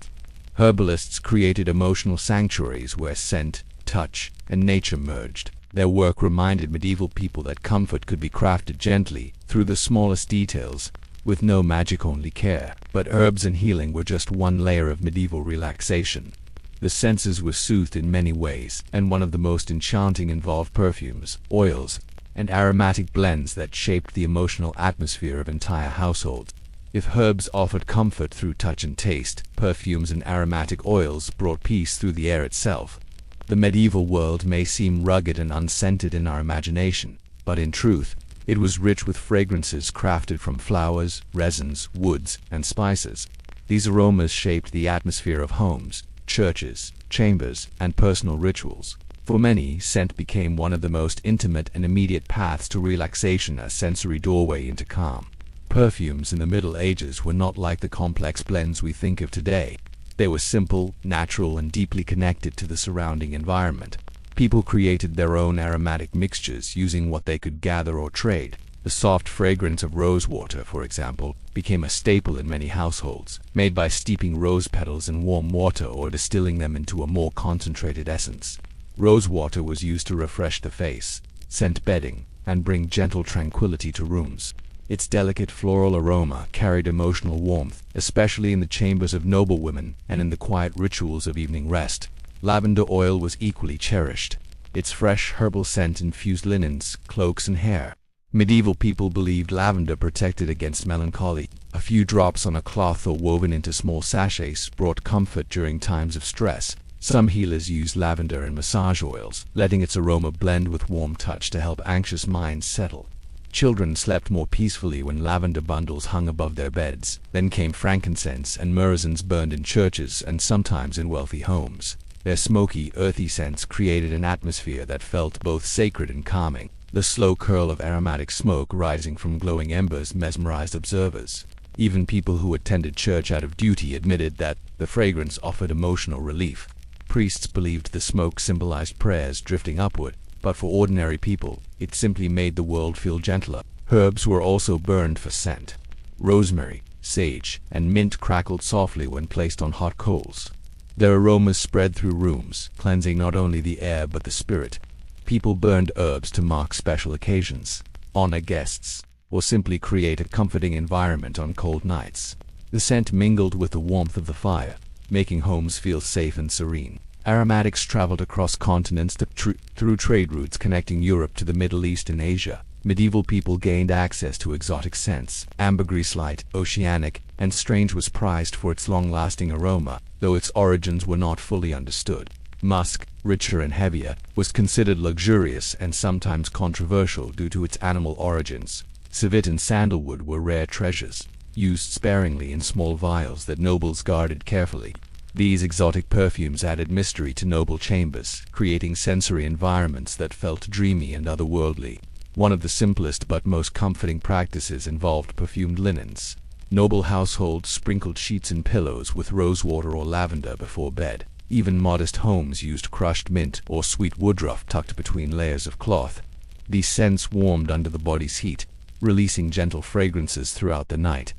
Herbalists created emotional sanctuaries where scent, touch, and nature merged. Their work reminded medieval people that comfort could be crafted gently, through the smallest details, with no magic, only care. But herbs and healing were just one layer of medieval relaxation. The senses were soothed in many ways, and one of the most enchanting involved perfumes, oils, and aromatic blends that shaped the emotional atmosphere of entire households. If herbs offered comfort through touch and taste, perfumes and aromatic oils brought peace through the air itself. The medieval world may seem rugged and unscented in our imagination, but in truth, it was rich with fragrances crafted from flowers, resins, woods, and spices. These aromas shaped the atmosphere of homes, churches, chambers, and personal rituals. For many, scent became one of the most intimate and immediate paths to relaxation, a sensory doorway into calm. Perfumes in the Middle Ages were not like the complex blends we think of today. They were simple, natural, and deeply connected to the surrounding environment. People created their own aromatic mixtures using what they could gather or trade. The soft fragrance of rosewater, for example, became a staple in many households, made by steeping rose petals in warm water or distilling them into a more concentrated essence. Rosewater was used to refresh the face, scent bedding, and bring gentle tranquility to rooms. Its delicate floral aroma carried emotional warmth, especially in the chambers of noblewomen and in the quiet rituals of evening rest. Lavender oil was equally cherished. Its fresh herbal scent infused linens, cloaks, and hair. Medieval people believed lavender protected against melancholy. A few drops on a cloth or woven into small sachets brought comfort during times of stress. Some healers used lavender in massage oils, letting its aroma blend with warm touch to help anxious minds settle. Children slept more peacefully when lavender bundles hung above their beds. Then came frankincense and myrrhines burned in churches and sometimes in wealthy homes. Their smoky, earthy scents created an atmosphere that felt both sacred and calming. The slow curl of aromatic smoke rising from glowing embers mesmerized observers. Even people who attended church out of duty admitted that the fragrance offered emotional relief. Priests believed the smoke symbolized prayers drifting upward, but for ordinary people, it simply made the world feel gentler. Herbs were also burned for scent. Rosemary, sage, and mint crackled softly when placed on hot coals. Their aromas spread through rooms, cleansing not only the air but the spirit. People burned herbs to mark special occasions, honor guests, or simply create a comforting environment on cold nights. The scent mingled with the warmth of the fire, making homes feel safe and serene. Aromatics traveled across continents through trade routes connecting Europe to the Middle East and Asia. Medieval people gained access to exotic scents. Ambergris, light, oceanic, and strange, was prized for its long-lasting aroma, though its origins were not fully understood. Musk, richer and heavier, was considered luxurious and sometimes controversial due to its animal origins. Civet and sandalwood were rare treasures, used sparingly in small vials that nobles guarded carefully. These exotic perfumes added mystery to noble chambers, creating sensory environments that felt dreamy and otherworldly. One of the simplest but most comforting practices involved perfumed linens. Noble households sprinkled sheets and pillows with rosewater or lavender before bed. Even modest homes used crushed mint or sweet woodruff tucked between layers of cloth. These scents warmed under the body's heat, releasing gentle fragrances throughout the night.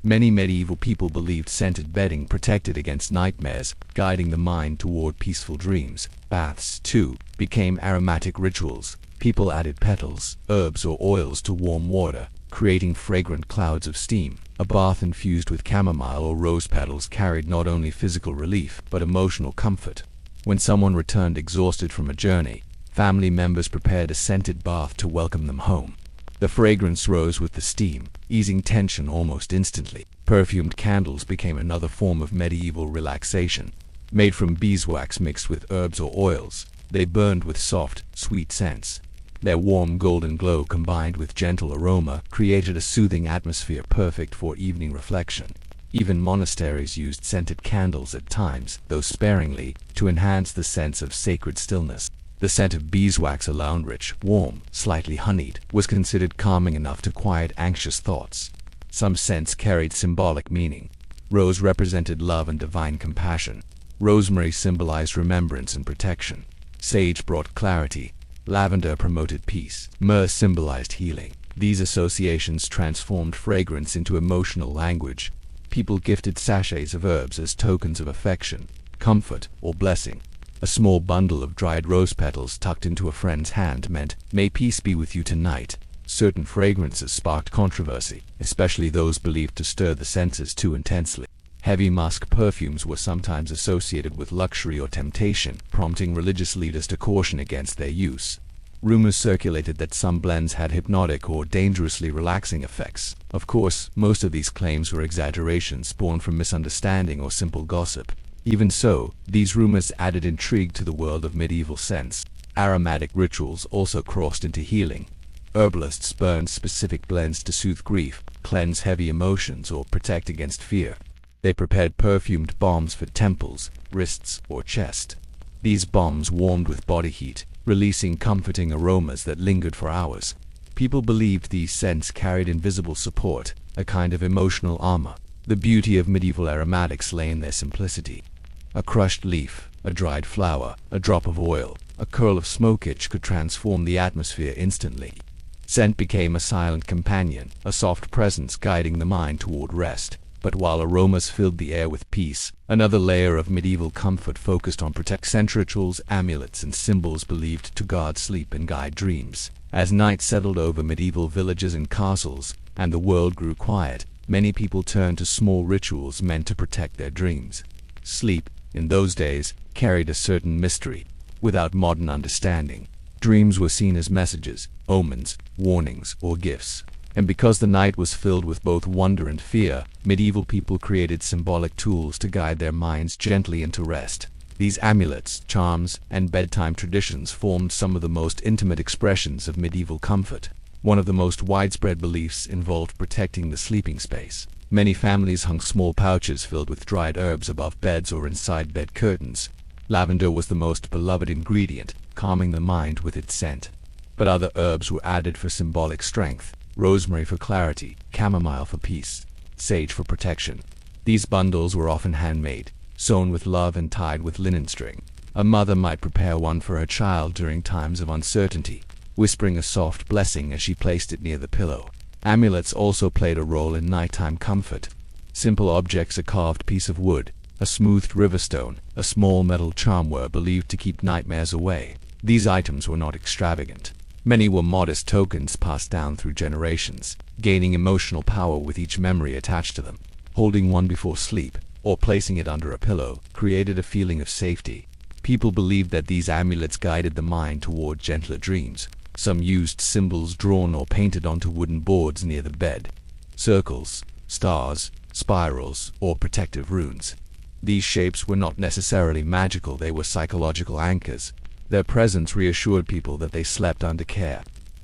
Many medieval people believed scented bedding protected against nightmares, guiding the mind toward peaceful dreams. Baths, too, became aromatic rituals. People added petals, herbs, or oils to warm water, creating fragrant clouds of steam. A bath infused with chamomile or rose petals carried not only physical relief, but emotional comfort. When someone returned exhausted from a journey, family members prepared a scented bath to welcome them home. The fragrance rose with the steam, easing tension almost instantly. Perfumed candles became another form of medieval relaxation. Made from beeswax mixed with herbs or oils, they burned with soft, sweet scents. Their warm golden glow combined with gentle aroma created a soothing atmosphere perfect for evening reflection. Even monasteries used scented candles at times, though sparingly, to enhance the sense of sacred stillness. The scent of beeswax, alone rich, warm, slightly honeyed, was considered calming enough to quiet anxious thoughts. Some scents carried symbolic meaning. Rose represented love and divine compassion. Rosemary symbolized remembrance and protection. Sage brought clarity. Lavender promoted peace. Myrrh symbolized healing. These associations transformed fragrance into emotional language. People gifted sachets of herbs as tokens of affection, comfort, or blessing. A small bundle of dried rose petals tucked into a friend's hand meant, "May peace be with you tonight." Certain fragrances sparked controversy, especially those believed to stir the senses too intensely. Heavy musk perfumes were sometimes associated with luxury or temptation, prompting religious leaders to caution against their use. Rumors circulated that some blends had hypnotic or dangerously relaxing effects. Of course, most of these claims were exaggerations born from misunderstanding or simple gossip. Even so, these rumors added intrigue to the world of medieval scents. Aromatic rituals also crossed into healing. Herbalists burned specific blends to soothe grief, cleanse heavy emotions, or protect against fear. They prepared perfumed balms for temples, wrists, or chest. These balms warmed with body heat, releasing comforting aromas that lingered for hours. People believed these scents carried invisible support, a kind of emotional armor. The beauty of medieval aromatics lay in their simplicity. A crushed leaf, a dried flower, a drop of oil, a curl of smoke each could transform the atmosphere instantly. Scent became a silent companion, a soft presence guiding the mind toward rest. But while aromas filled the air with peace, another layer of medieval comfort focused on protection rituals, amulets, and symbols believed to guard sleep and guide dreams. As night settled over medieval villages and castles, and the world grew quiet, many people turned to small rituals meant to protect their dreams. Sleep, in those days, carried a certain mystery. Without modern understanding, dreams were seen as messages, omens, warnings, or gifts. And because the night was filled with both wonder and fear, medieval people created symbolic tools to guide their minds gently into rest. These amulets, charms, and bedtime traditions formed some of the most intimate expressions of medieval comfort. One of the most widespread beliefs involved protecting the sleeping space. Many families hung small pouches filled with dried herbs above beds or inside bed curtains. Lavender was the most beloved ingredient, calming the mind with its scent. But other herbs were added for symbolic strength. Rosemary for clarity, chamomile for peace, sage for protection. These bundles were often handmade, sewn with love and tied with linen string. A mother might prepare one for her child during times of uncertainty, whispering a soft blessing as she placed it near the pillow. Amulets also played a role in nighttime comfort. Simple objects, a carved piece of wood, a smoothed river stone, a small metal charm were believed to keep nightmares away. These items were not extravagant. Many were modest tokens passed down through generations, gaining emotional power with each memory attached to them. Holding one before sleep, or placing it under a pillow, created a feeling of safety. People believed that these amulets guided the mind toward gentler dreams. Some used symbols drawn or painted onto wooden boards near the bed. Circles, stars, spirals, or protective runes. These shapes were not necessarily magical, they were psychological anchors. Their presence reassured people that they slept under care.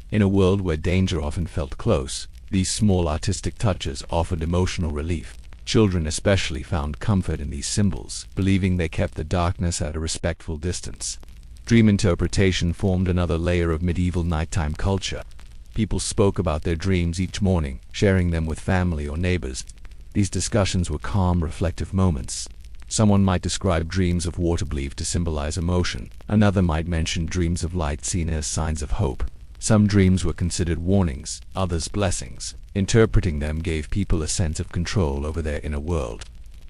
In a world where danger often felt close, these small artistic touches offered emotional relief. Children especially found comfort in these symbols, believing they kept the darkness at a respectful distance. Dream interpretation formed another layer of medieval nighttime culture. People spoke about their dreams each morning, sharing them with family or neighbors. These discussions were calm, reflective moments. Someone might describe dreams of water believed to symbolize emotion. Another might mention dreams of light seen as signs of hope. Some dreams were considered warnings, others blessings. Interpreting them gave people a sense of control over their inner world.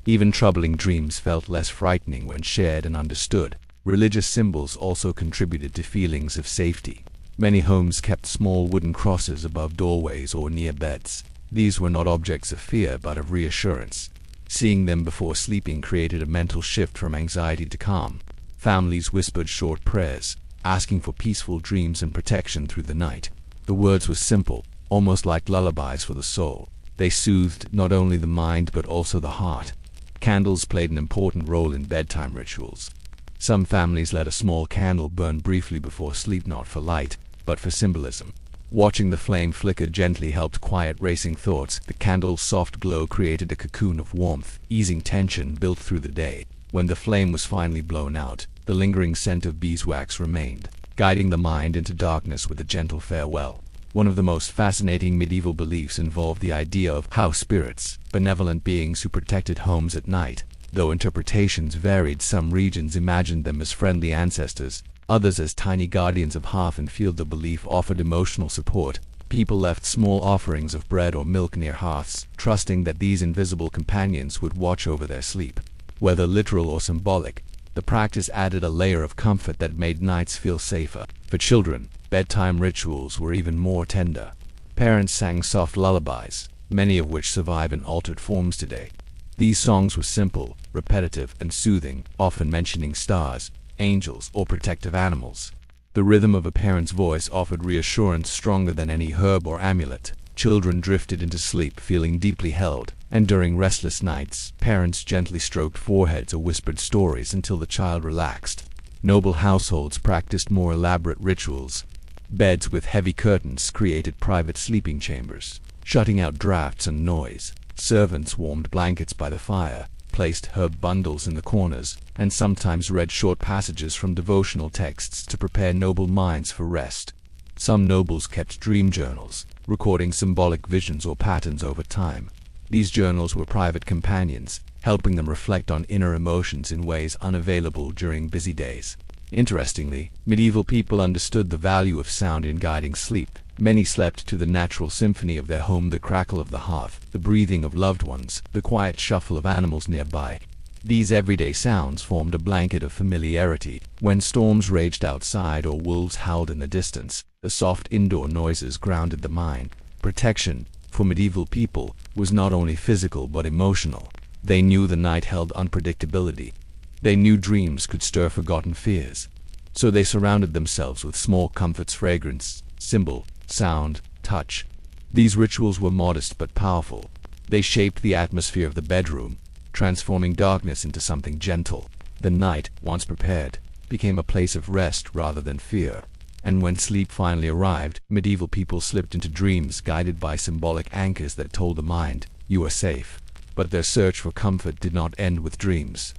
Even troubling dreams felt less frightening when shared and understood. Religious symbols also contributed to feelings of safety. Many homes kept small wooden crosses above doorways or near beds. These were not objects of fear but of reassurance. Seeing them before sleeping created a mental shift from anxiety to calm. Families whispered short prayers, asking for peaceful dreams and protection through the night. The words were simple, almost like lullabies for the soul. They soothed not only the mind but also the heart. Candles played an important role in bedtime rituals. Some families let a small candle burn briefly before sleep, not for light, but for symbolism. Watching the flame flicker gently helped quiet racing thoughts. The candle's soft glow created a cocoon of warmth, easing tension built through the day. When the flame was finally blown out, the lingering scent of beeswax remained, guiding the mind into darkness with a gentle farewell. One of the most fascinating medieval beliefs involved the idea of house spirits, benevolent beings who protected homes at night. Though interpretations varied, some regions imagined them as friendly ancestors, others as tiny guardians of hearth and field. The belief offered emotional support. People left small offerings of bread or milk near hearths, trusting that these invisible companions would watch over their sleep. Whether literal or symbolic, the practice added a layer of comfort that made nights feel safer. For children, bedtime rituals were even more tender. Parents sang soft lullabies, many of which survive in altered forms today. These songs were simple, repetitive, and soothing, often mentioning stars, angels, or protective animals. The rhythm of a parent's voice offered reassurance stronger than any herb or amulet. Children drifted into sleep feeling deeply held, and during restless nights, parents gently stroked foreheads or whispered stories until the child relaxed. Noble households practiced more elaborate rituals. Beds with heavy curtains created private sleeping chambers, shutting out drafts and noise. Servants warmed blankets by the fire, placed herb bundles in the corners, and sometimes read short passages from devotional texts to prepare noble minds for rest. Some nobles kept dream journals, recording symbolic visions or patterns over time. These journals were private companions, helping them reflect on inner emotions in ways unavailable during busy days. Interestingly, medieval people understood the value of sound in guiding sleep. Many slept to the natural symphony of their home, the crackle of the hearth, the breathing of loved ones, the quiet shuffle of animals nearby. These everyday sounds formed a blanket of familiarity. When storms raged outside or wolves howled in the distance, the soft indoor noises grounded the mind. Protection, for medieval people, was not only physical but emotional. They knew the night held unpredictability. They knew dreams could stir forgotten fears. So they surrounded themselves with small comforts: fragrance, symbol, sound, touch. These rituals were modest but powerful. They shaped the atmosphere of the bedroom, transforming darkness into something gentle. The night, once prepared, became a place of rest rather than fear. And when sleep finally arrived, medieval people slipped into dreams guided by symbolic anchors that told the mind, "You are safe." But their search for comfort did not end with dreams.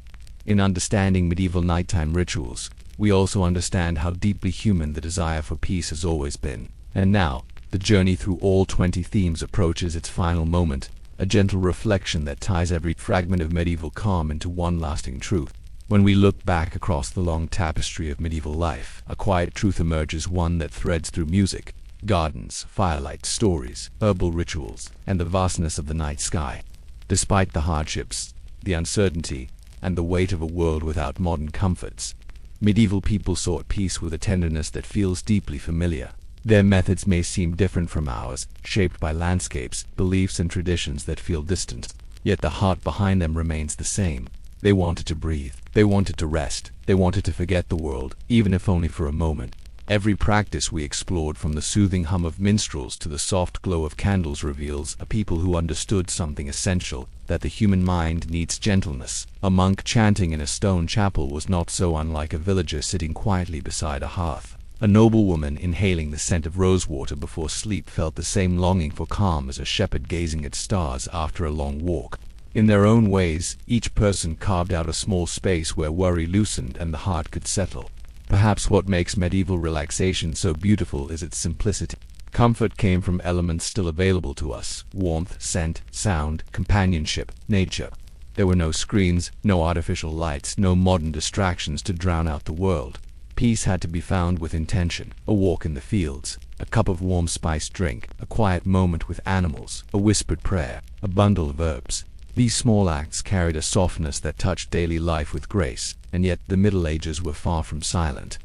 In understanding medieval nighttime rituals, we also understand how deeply human the desire for peace has always been. And now, the journey through all 20 themes approaches its final moment, a gentle reflection that ties every fragment of medieval calm into one lasting truth. When we look back across the long tapestry of medieval life, a quiet truth emerges, one that threads through music, gardens, firelight, stories, herbal rituals, and the vastness of the night sky. Despite the hardships, the uncertainty, and the weight of a world without modern comforts, medieval people sought peace with a tenderness that feels deeply familiar. Their methods may seem different from ours, shaped by landscapes, beliefs, and traditions that feel distant, yet the heart behind them remains the same. They wanted to breathe, they wanted to rest, they wanted to forget the world, even if only for a moment. Every practice we explored, from the soothing hum of minstrels to the soft glow of candles, reveals a people who understood something essential, that the human mind needs gentleness. A monk chanting in a stone chapel was not so unlike a villager sitting quietly beside a hearth. A noblewoman inhaling the scent of rosewater before sleep felt the same longing for calm as a shepherd gazing at stars after a long walk. In their own ways, each person carved out a small space where worry loosened and the heart could settle. Perhaps what makes medieval relaxation so beautiful is its simplicity. Comfort came from elements still available to us: warmth, scent, sound, companionship, nature. There were no screens, no artificial lights, no modern distractions to drown out the world. Peace had to be found with intention: a walk in the fields, a cup of warm spiced drink, a quiet moment with animals, a whispered prayer, a bundle of herbs. These small acts carried a softness that touched daily life with grace, and yet the Middle Ages were far from silent.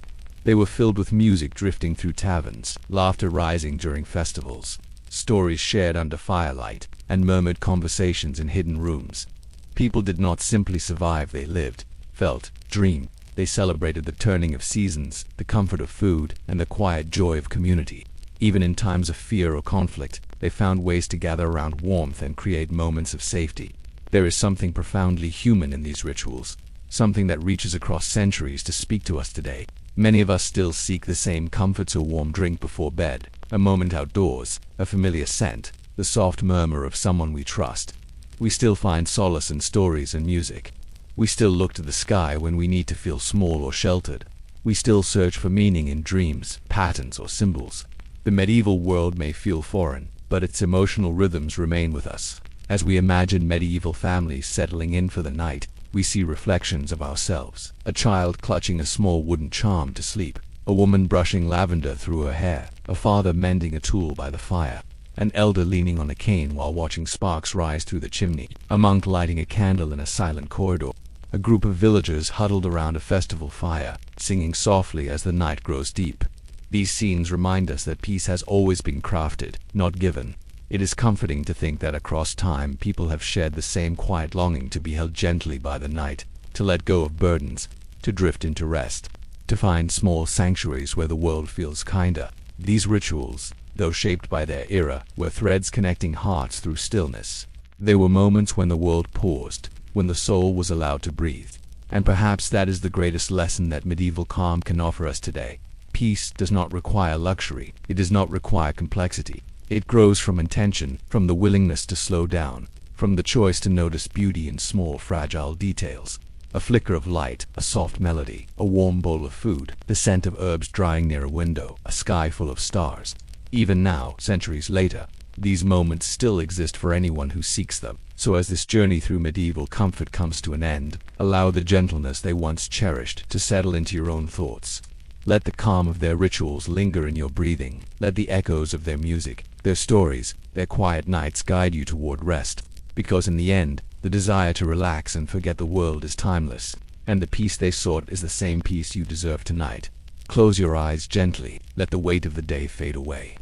They were filled with music drifting through taverns, laughter rising during festivals, stories shared under firelight, and murmured conversations in hidden rooms. People did not simply survive, they lived, felt, dreamed. They celebrated the turning of seasons, the comfort of food, and the quiet joy of community. Even in times of fear or conflict, they found ways to gather around warmth and create moments of safety. There is something profoundly human in these rituals, something that reaches across centuries to speak to us today. Many of us still seek the same comforts: a warm drink before bed, a moment outdoors, a familiar scent, the soft murmur of someone we trust. We still find solace in stories and music. We still look to the sky when we need to feel small or sheltered. We still search for meaning in dreams, patterns, or symbols. The medieval world may feel foreign, but its emotional rhythms remain with us. As we imagine medieval families settling in for the night, we see reflections of ourselves. A child clutching a small wooden charm to sleep, a woman brushing lavender through her hair, a father mending a tool by the fire, an elder leaning on a cane while watching sparks rise through the chimney, a monk lighting a candle in a silent corridor, a group of villagers huddled around a festival fire, singing softly as the night grows deep. These scenes remind us that peace has always been crafted, not given. It is comforting to think that across time people have shared the same quiet longing to be held gently by the night, to let go of burdens, to drift into rest, to find small sanctuaries where the world feels kinder. These rituals, though shaped by their era, were threads connecting hearts through stillness. They were moments when the world paused, when the soul was allowed to breathe. And perhaps that is the greatest lesson that medieval calm can offer us today. Peace does not require luxury. It does not require complexity. It grows from intention, from the willingness to slow down, from the choice to notice beauty in small, fragile details. A flicker of light, a soft melody, a warm bowl of food, the scent of herbs drying near a window, a sky full of stars. Even now, centuries later, these moments still exist for anyone who seeks them. So as this journey through medieval comfort comes to an end, allow the gentleness they once cherished to settle into your own thoughts. Let the calm of their rituals linger in your breathing. Let the echoes of their music, their stories, their quiet nights guide you toward rest. Because in the end, the desire to relax and forget the world is timeless, and the peace they sought is the same peace you deserve tonight. Close your eyes gently. Let the weight of the day fade away.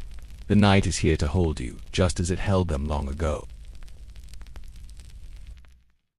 The night is here to hold you, just as it held them long ago.